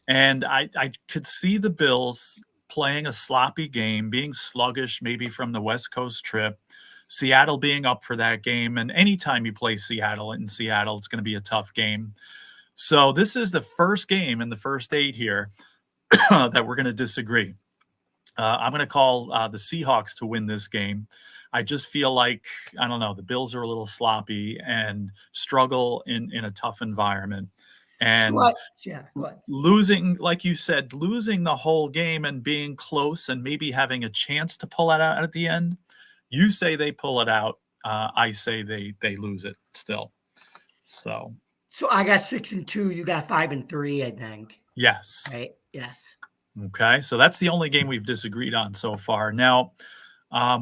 And I could see the Bills playing a sloppy game, being sluggish, maybe from the West Coast trip, Seattle being up for that game. And anytime you play Seattle in Seattle, it's going to be a tough game. So this is the first game in the first 8 here that we're going to disagree. I'm going to call the Seahawks to win this game. I just feel like, I don't know, the Bills are a little sloppy and struggle in a tough environment. And losing, like you said, losing the whole game and being close and maybe having a chance to pull it out at the end. You say they pull it out. I say they lose it still. So I got 6-2. You got 5-3, I think. Yes. Right. Yes. Okay. So that's the only game we've disagreed on so far. Now,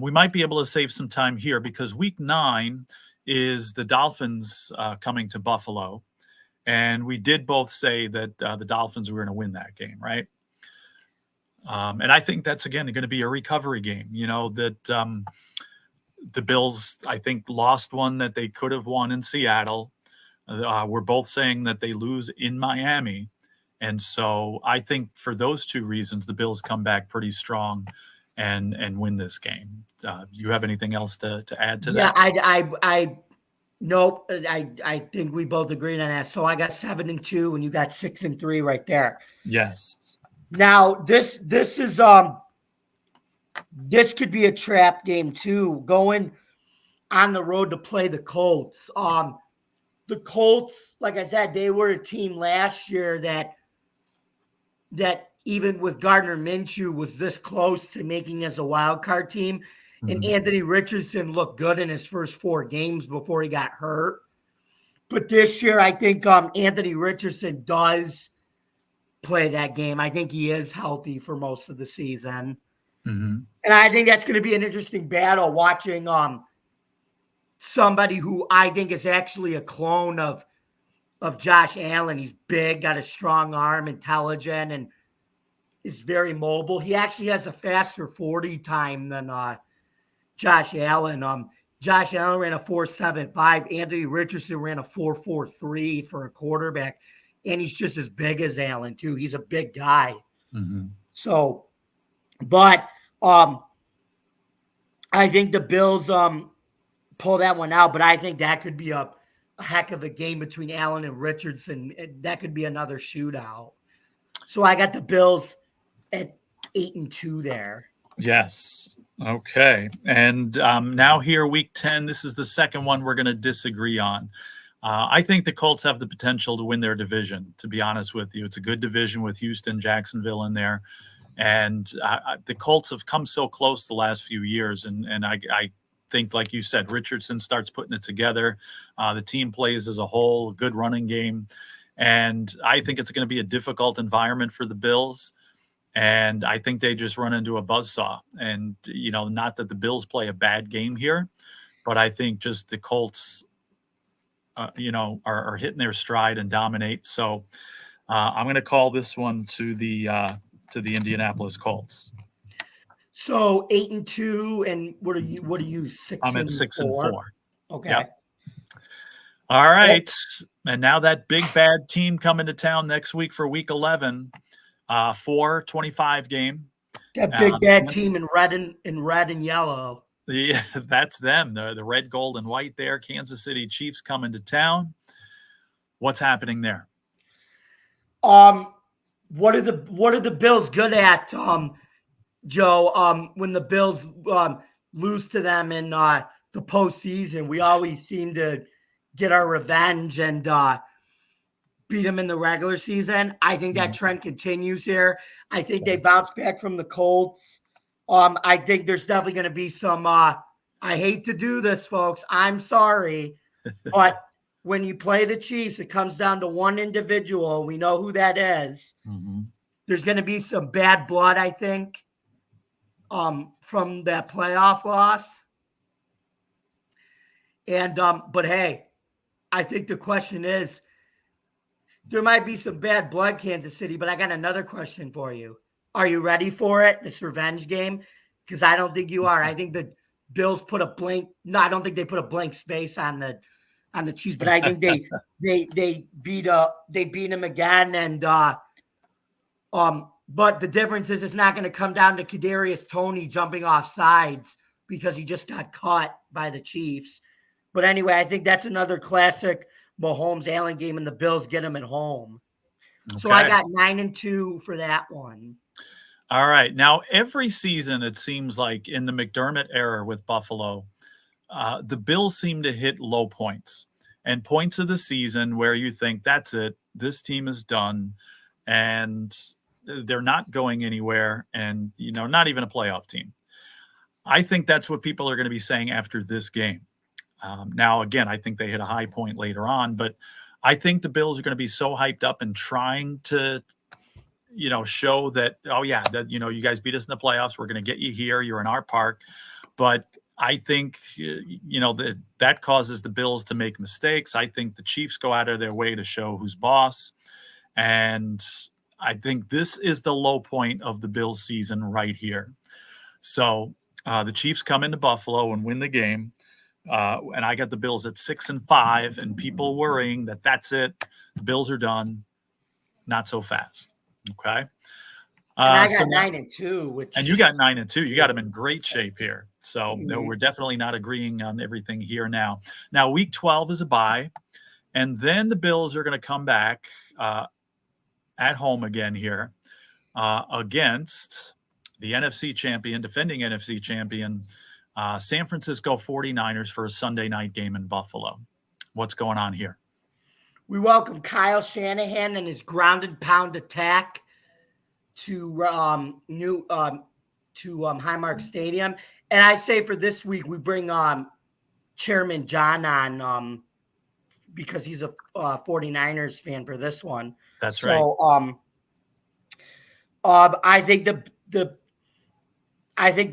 we might be able to save some time here because week 9 is the Dolphins coming to Buffalo. And we did both say that the Dolphins were going to win that game, right? And I think that's, again, going to be a recovery game. That the Bills, I think, lost one that they could have won in Seattle. We're both saying that they lose in Miami. And so I think for those 2 reasons, the Bills come back pretty strong and win this game. You have anything else to add to that? Yeah, nope. I think we both agreed on that. So I got 7-2 and you got 6-3 right there. Yes. Now this is this could be a trap game too, going on the road to play the Colts. The Colts, like I said, they were a team last year that even with Gardner Minshew was this close to making as a wild card team. And Anthony Richardson looked good in his first 4 games before he got hurt. But this year, I think Anthony Richardson does play that game. I think he is healthy for most of the season. And I think that's going to be an interesting battle, watching somebody who I think is actually a clone of Josh Allen. He's big, got a strong arm, intelligent, and is very mobile. He actually has a faster 40 time than Josh Allen. Josh Allen ran a 4.75. Anthony Richardson ran a 4.43 for a quarterback, and he's just as big as Allen too. He's a big guy. So, but I think the Bills pull that one out. But I think that could be a heck of a game between Allen and Richardson. That could be another shootout. So I got the Bills at 8-2 there. Yes. Okay. And now here, week 10, this is the second one we're going to disagree on. I think the Colts have the potential to win their division, to be honest with you. It's a good division with Houston, Jacksonville in there. And the Colts have come so close the last few years. And I think, like you said, Richardson starts putting it together. The team plays as a whole, good running game. And I think it's going to be a difficult environment for the Bills. And I think they just run into a buzzsaw. And, not that the Bills play a bad game here, but I think just the Colts, are hitting their stride and dominate. So I'm going to call this one to the Indianapolis Colts. So 8-2, and what are you 6-4? I'm at 6-4. Okay. Yep. All right. And now that big bad team coming to town next week for week 11. 4-25 game. That big bad team in red and yellow. Yeah, that's them. The red, gold, and white there. Kansas City Chiefs coming to town. What's happening there? what are the Bills good at, Joe? When the Bills lose to them in the postseason, we always seem to get our revenge and beat them in the regular season. I think that trend continues here. I think they bounce back from the Colts. I think there's definitely going to be some. I hate to do this, folks. I'm sorry, but when you play the Chiefs, it comes down to one individual. We know who that is. Mm-hmm. There's going to be some bad blood, I think, from that playoff loss. And but hey, I think the question is, there might be some bad blood, Kansas City, but I got another question for you. Are you ready for it, this revenge game? Because I don't think you are. I think the Bills put a blank. No, I don't think they put a blank space on the Chiefs, but I think they beat them again. And but the difference is it's not going to come down to Kadarius Toney jumping off sides because he just got caught by the Chiefs. But anyway, I think that's another classic Mahomes Allen game, and the Bills get them at home. Okay. So I got 9-2 for that one. All right. Now, every season, it seems like in the McDermott era with Buffalo, the Bills seem to hit low points and points of the season where you think, that's it, this team is done, and they're not going anywhere, and, not even a playoff team. I think that's what people are going to be saying after this game. Now, again, I think they hit a high point later on, but I think the Bills are going to be so hyped up and trying to, show that, oh, yeah, that, you guys beat us in the playoffs. We're going to get you here. You're in our park. But I think, that causes the Bills to make mistakes. I think the Chiefs go out of their way to show who's boss. And I think this is the low point of the Bills season right here. So the Chiefs come into Buffalo and win the game. And I got the Bills at 6-5, and people worrying that that's it. The Bills are done. Not so fast. Okay. And I got 9-2, and you got 9-2. You got them in great shape here. So no, we're definitely not agreeing on everything here now. Now, week 12 is a bye, and then the Bills are going to come back at home again here against the defending NFC champion, San Francisco 49ers for a Sunday night game in Buffalo. What's going on here? We welcome Kyle Shanahan and his grounded pound attack to Highmark Stadium. And I say for this week, we bring Chairman John on because he's a 49ers fan for this one. That's right. I think the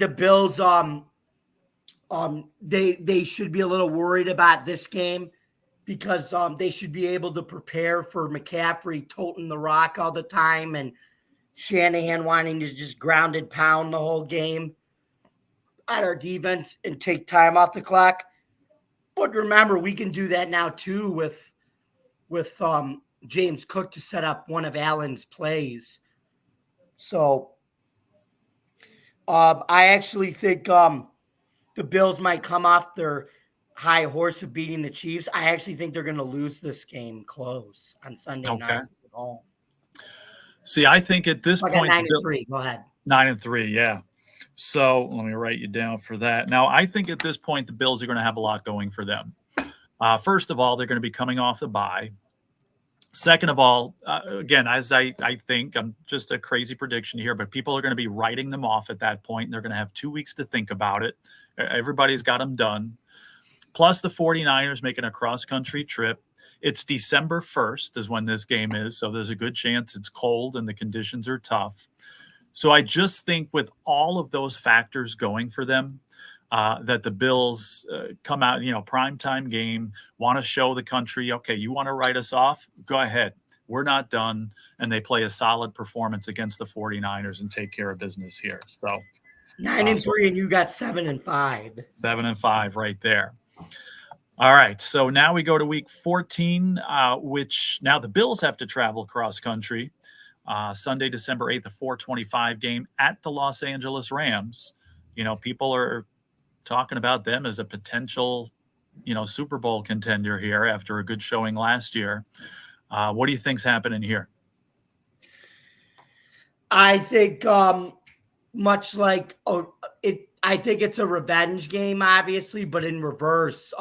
Bills they should be a little worried about this game because they should be able to prepare for McCaffrey toting the rock all the time and Shanahan wanting to just grounded pound the whole game at our defense and take time off the clock. But remember, we can do that now too with James Cook to set up one of Allen's plays. So I actually think the Bills might come off their high horse of beating the Chiefs. I actually think they're going to lose this game close on Sunday night at home. See, I think at this point, 9-3. Go ahead. 9-3, yeah. So let me write you down for that. Now, I think at this point, the Bills are going to have a lot going for them. First of all, they're going to be coming off the bye. Second of all, again, as I think, I'm just a crazy prediction here, but people are going to be writing them off at that point, and they're going to have 2 weeks to think about it. Everybody's got them done. Plus the 49ers making a cross-country trip. It's December 1st is when this game is, so there's a good chance it's cold and the conditions are tough. So I just think with all of those factors going for them, that the Bills come out, primetime game, want to show the country, okay, you want to write us off? Go ahead. We're not done. And they play a solid performance against the 49ers and take care of business here. So 9-3, and you got 7-5. 7-5 right there. All right. So now we go to week 14, which now the Bills have to travel cross country. Sunday, December 8th, a 4:25 game at the Los Angeles Rams. People are talking about them as a potential, Super Bowl contender here after a good showing last year. What do you think's happening here? I think much like I think it's a revenge game, obviously, but in reverse.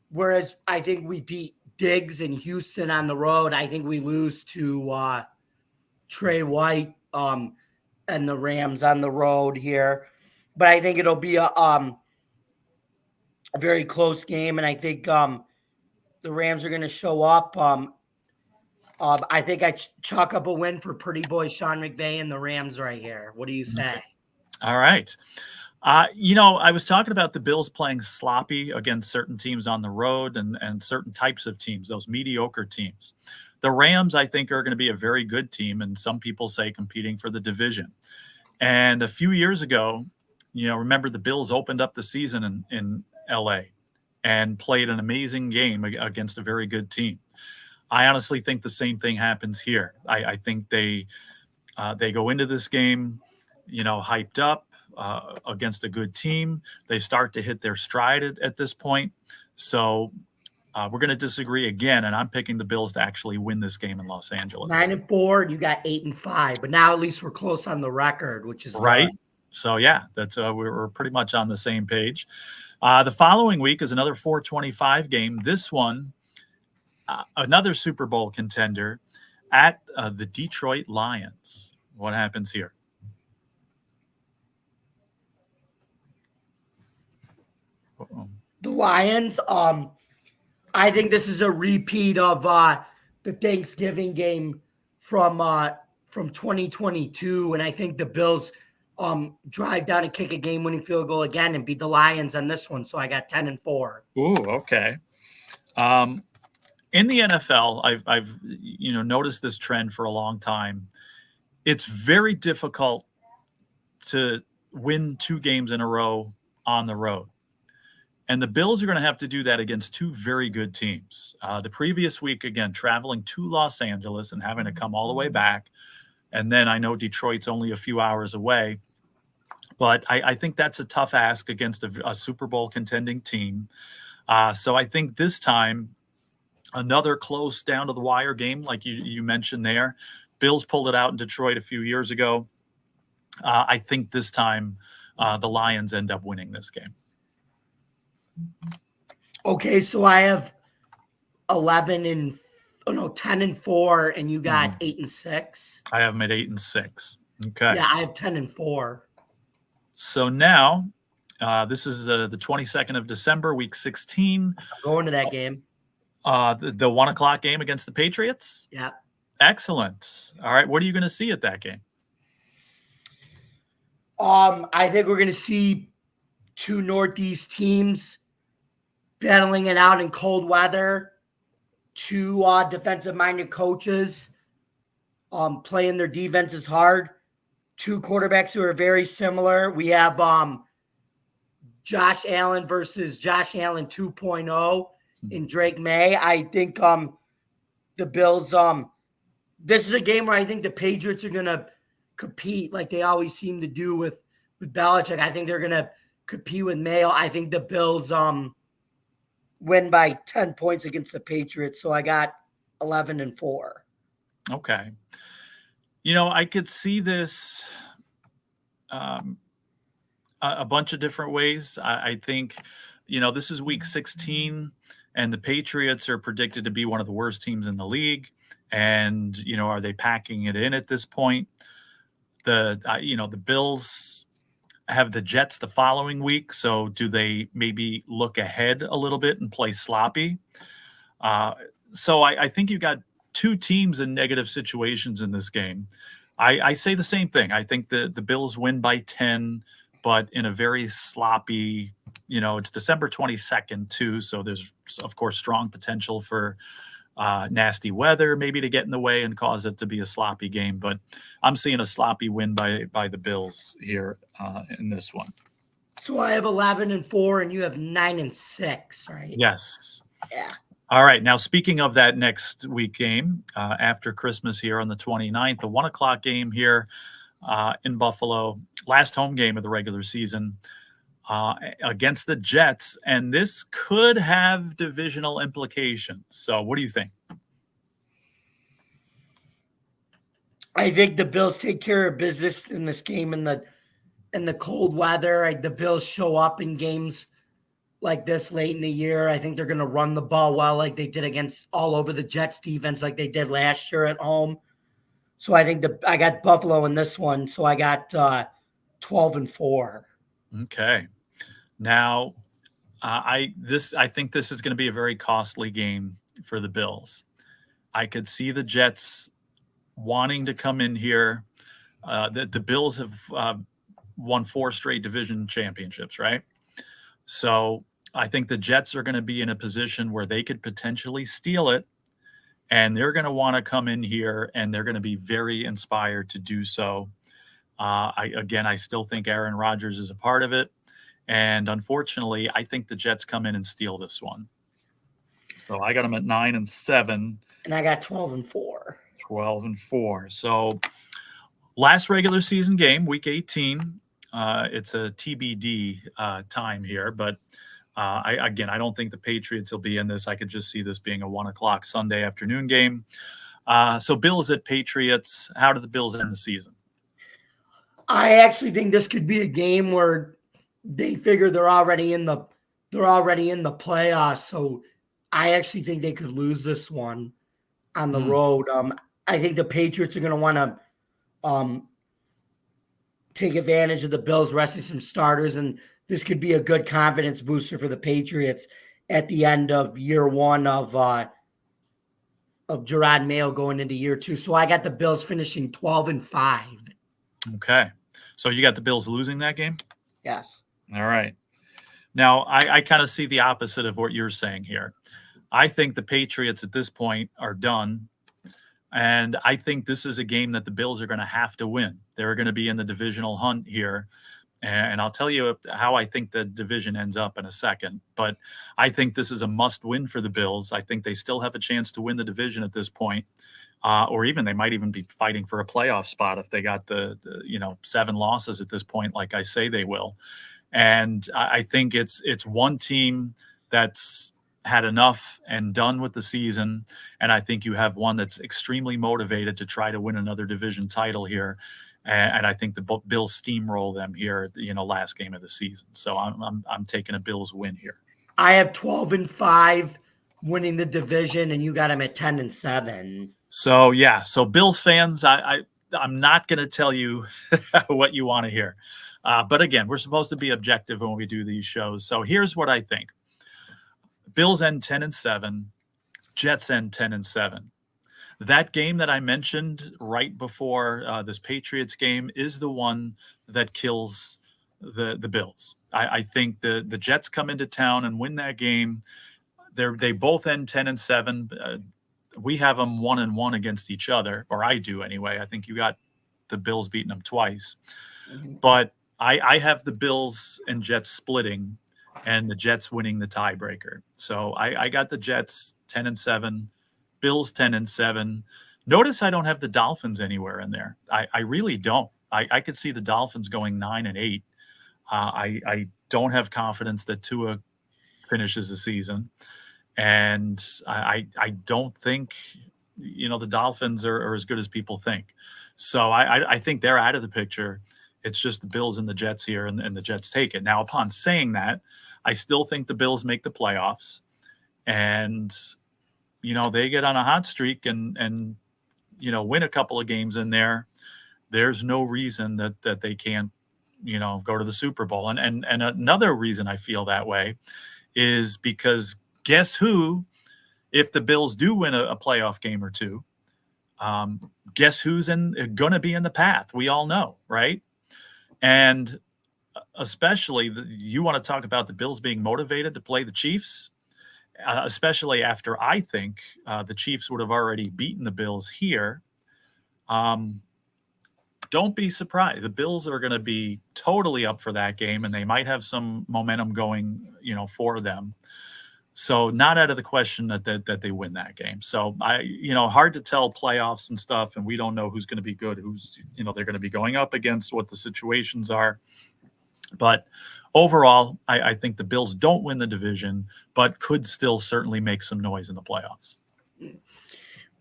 Whereas I think we beat Diggs in Houston on the road, I think we lose to Trey White and the Rams on the road here. But I think it'll be a very close game, and I think the Rams are going to show up. I think I chalk up a win for Pretty Boy Sean McVay and the Rams right here. What do you say? Okay. All right. I was talking about the Bills playing sloppy against certain teams on the road and certain types of teams, those mediocre teams. The Rams, I think, are going to be a very good team, and some people say competing for the division. And a few years ago, remember the Bills opened up the season in LA and played an amazing game against a very good team. I honestly think the same thing happens here. I think they go into this game, hyped up against a good team. They start to hit their stride at this point. So we're going to disagree again, and I'm picking the Bills to actually win this game in Los Angeles. 9-4, you got 8-5, but now at least we're close on the record, which is right. So yeah, that's we're pretty much on the same page. The following week is another 4:25 game. This one, another Super Bowl contender at the Detroit Lions. What happens here? The Lions. I think this is a repeat of the Thanksgiving game from 2022, and I think the Bills drive down and kick a game-winning field goal again and beat the Lions on this one. So I got 10-4. Ooh, okay. In the NFL, I've noticed this trend for a long time. It's very difficult to win 2 games in a row on the road. And the Bills are going to have to do that against 2 very good teams. The previous week, again, traveling to Los Angeles and having to come all the way back. And then I know Detroit's only a few hours away. But I think that's a tough ask against a Super Bowl contending team. So I think this time, another close down to the wire game, like you mentioned there. Bills pulled it out in Detroit a few years ago. I think this time the Lions end up winning this game. Okay, so I have 10-4, and you got 8-6. I have them at 8-6. Okay. Yeah, I have 10-4. So now, this is the 22nd of December, week 16. I'm going to that game. The 1 o'clock game against the Patriots? Yeah. Excellent. All right. What are you going to see at that game? I think we're going to see 2 Northeast teams battling it out in cold weather. 2 defensive-minded coaches playing their defenses hard. 2 quarterbacks who are very similar. We have Josh Allen versus Josh Allen 2.0 in Drake May. I think the Bills, this is a game where I think the Patriots are going to compete like they always seem to do with Belichick. I think they're going to compete with Mayo. I think the Bills win by 10 points against the Patriots. So I got 11-4. Okay. I could see this a bunch of different ways. I think, this is week 16, and the Patriots are predicted to be one of the worst teams in the league. And, are they packing it in at this point? The Bills have the Jets the following week. So do they maybe look ahead a little bit and play sloppy? So I think you got 2 teams in negative situations in this game. I say the same thing. I think the Bills win by 10, but in a very sloppy, it's December 22nd too. So there's, of course, strong potential for nasty weather maybe to get in the way and cause it to be a sloppy game. But I'm seeing a sloppy win by the Bills here in this one. So I have 11-4 and you have 9-6, right? Yes. Yeah. All right. Now, speaking of that next week game after Christmas here on the 29th, the 1 o'clock game here in Buffalo, last home game of the regular season against the Jets. And this could have divisional implications. So what do you think? I think the Bills take care of business in this game in the cold weather. The Bills show up in games like this late in the year. I think they're going to run the ball well, like they did against all over the Jets defense, like they did last year at home. So I think I got Buffalo in this one. So I got 12-4. Okay. Now, I think this is going to be a very costly game for the Bills. I could see the Jets wanting to come in here. The Bills have won 4 straight division championships, right? So I think the Jets are going to be in a position where they could potentially steal it, and they're going to want to come in here, and they're going to be very inspired to do so. I still think Aaron Rodgers is a part of it, and unfortunately, I think the Jets come in and steal this one. So I got them at 9-7, and I got 12-4. 12-4. So last regular season game, week 18. It's a TBD time here, but I don't think the Patriots will be in this. I could just see this being a 1:00 Sunday afternoon game. So Bills at Patriots. How do the Bills end the season? I actually think this could be a game where they figure they're already in the playoffs. So I actually think they could lose this one on the road. I think the Patriots are going to want to take advantage of the Bills resting some starters, and this could be a good confidence booster for the Patriots at the end of year one of Gerard Mayo going into year 2. So I got the Bills finishing 12-5. Okay. So you got the Bills losing that game? Yes. All right. Now, I kind of see the opposite of what you're saying here. I think the Patriots at this point are done. And I think this is a game that the Bills are going to have to win. They're going to be in the divisional hunt here. And I'll tell you how I think the division ends up in a second. But I think this is a must win for the Bills. I think they still have a chance to win the division at this point. Or even they might even be fighting for a playoff spot if they got the 7 losses at this point, like I say they will. And I think it's one team that's had enough and done with the season. And I think you have one that's extremely motivated to try to win another division title here. And I think the Bills steamroll them here, last game of the season. So I'm taking a Bills win here. I have 12-5 winning the division, and you got them at 10-7. So yeah, so Bills fans, I'm not going to tell you what you want to hear. But again, we're supposed to be objective when we do these shows. So here's what I think. Bills end 10-7, Jets end 10-7. That game that I mentioned right before this Patriots game is the one that kills the Bills. I think the Jets come into town and win that game. They both end 10-7. We have them 1-1 against each other, or I do anyway. I think you got the Bills beating them twice. But I have the Bills and Jets splitting, and the Jets winning the tiebreaker. So I got the Jets 10-7, Bills 10-7. Notice I don't have the Dolphins anywhere in there. I really don't. I could see the Dolphins going 9-8. I don't have confidence that Tua finishes the season. And I don't think, the Dolphins are as good as people think. So I think they're out of the picture. It's just the Bills and the Jets here, and the Jets take it. Now, upon saying that, I still think the Bills make the playoffs, and they get on a hot streak and win a couple of games in there. There's no reason that they can't go to the Super Bowl. And another reason I feel that way is because guess who? If the Bills do win a playoff game or two, guess who's going to be in the path? We all know, right? And especially you want to talk about the Bills being motivated to play the Chiefs, especially after I think the Chiefs would have already beaten the Bills here. Don't be surprised. The Bills are going to be totally up for that game, and they might have some momentum going, for them. So not out of the question that they win that game. So hard to tell playoffs and stuff, and we don't know who's going to be good, who's they're going to be going up against, what the situations are. But overall, I think the Bills don't win the division, but could still certainly make some noise in the playoffs.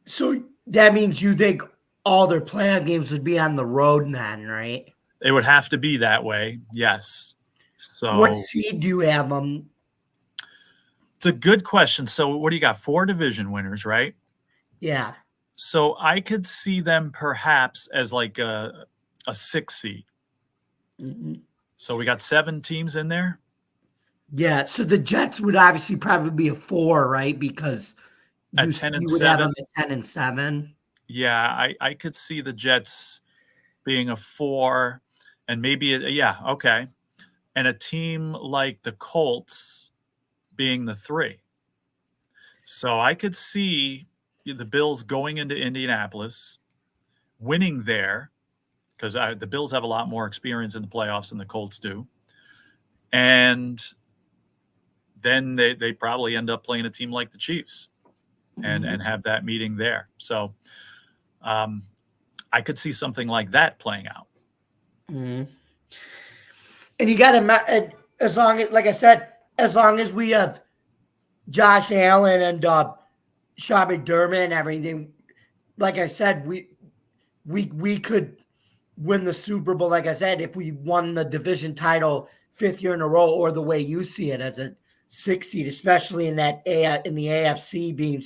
So that means you think all their playoff games would be on the road then, right? It would have to be that way. Yes. So What seed do you have them? it's a good question. So what do you got? 4 division winners, right? Yeah. So I could see them perhaps as like a 6 seed. Mhm. So we got 7 teams in there. Yeah. So the Jets would obviously probably be a 4, right? Because At 10 and you would have 7. them at 10 and 7. Yeah, I could see the Jets being a 4 and maybe, yeah, okay. And a team like the Colts being the 3. So I could see the Bills going into Indianapolis, winning there, because the Bills have a lot more experience in the playoffs than the Colts do. And then they probably end up playing a team like the Chiefs and have that meeting there. So I could see something like that playing out. Mhm. And you got to, as long as, like I said, as long as we have Josh Allen and Sean McDermott and everything, like I said, we could win the Super Bowl. Like I said, if we won the division title 5th year in a row, or the way you see it as a 6 seed, especially in the AFC being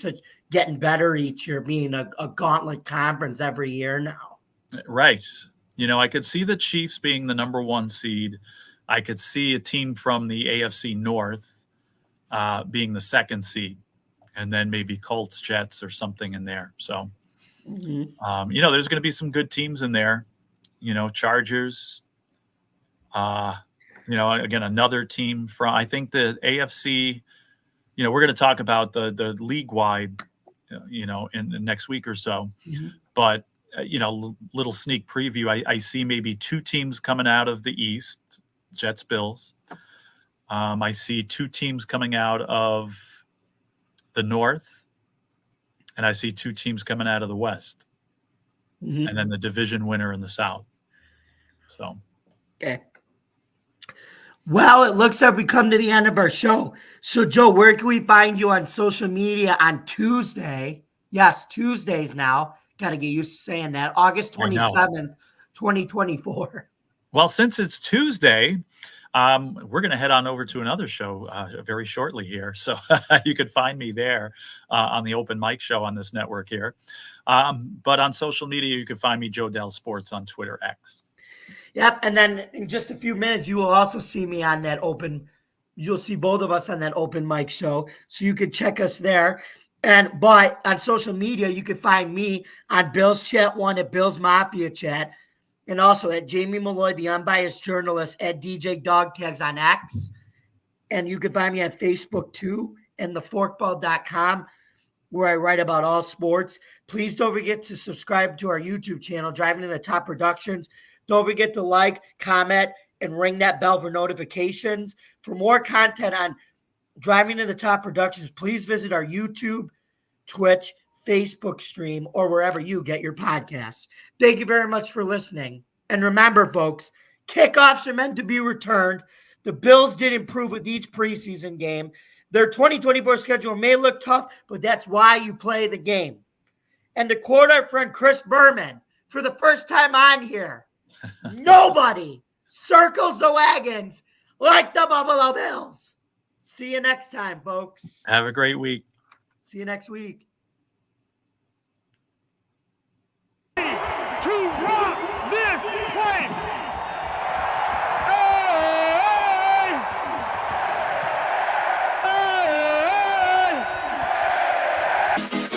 getting better each year, being a gauntlet conference every year now. Right. I could see the Chiefs being the number 1 seed. I could see a team from the AFC North being the 2nd seed, and then maybe Colts, Jets, or something in there. So, there's going to be some good teams in there. Chargers. Again, another team from, I think, the AFC. We're going to talk about the league wide, in the next week or so. But little sneak preview. I see maybe 2 teams coming out of the East, Jets, Bills. I see 2 teams coming out of the North, and I see 2 teams coming out of the West, and then the division winner in the South. So, okay. Well, it looks like we come to the end of our show. So, Joe, where can we find you on social media on Tuesday? Yes, Tuesdays now. Got to get used to saying that. August 27th, 2024. Well, since it's Tuesday, we're going to head on over to another show very shortly here. So you could find me there on the Open Mic Show on this network here. But on social media, you can find me, Joe Dell Sports, on Twitter X. Yep. And then in just a few minutes, you will also see me on that you'll see both of us on that Open Mic Show. So you can check us there. But on social media, you can find me on Bills Chat 1 at Bills Mafia Chat, and also at Jamie Malloy, the unbiased journalist, at DJ Dog Tags on X. And you can find me on Facebook too, and theforkball.com, where I write about all sports. Please don't forget to subscribe to our YouTube channel, Driving to the Top Productions. Don't forget to like, comment, and ring that bell for notifications. For more content on Driving to the Top Productions, please visit our YouTube, Twitch, Facebook stream, or wherever you get your podcasts. Thank you very much for listening. And remember, folks, kickoffs are meant to be returned. The Bills did improve with each preseason game. Their 2024 schedule may look tough, but that's why you play the game. And to quote our friend Chris Berman, for the first time on here, nobody circles the wagons like the Buffalo Bills. See you next time, folks. Have a great week. See you next week. To rock this place. Hey! Hey!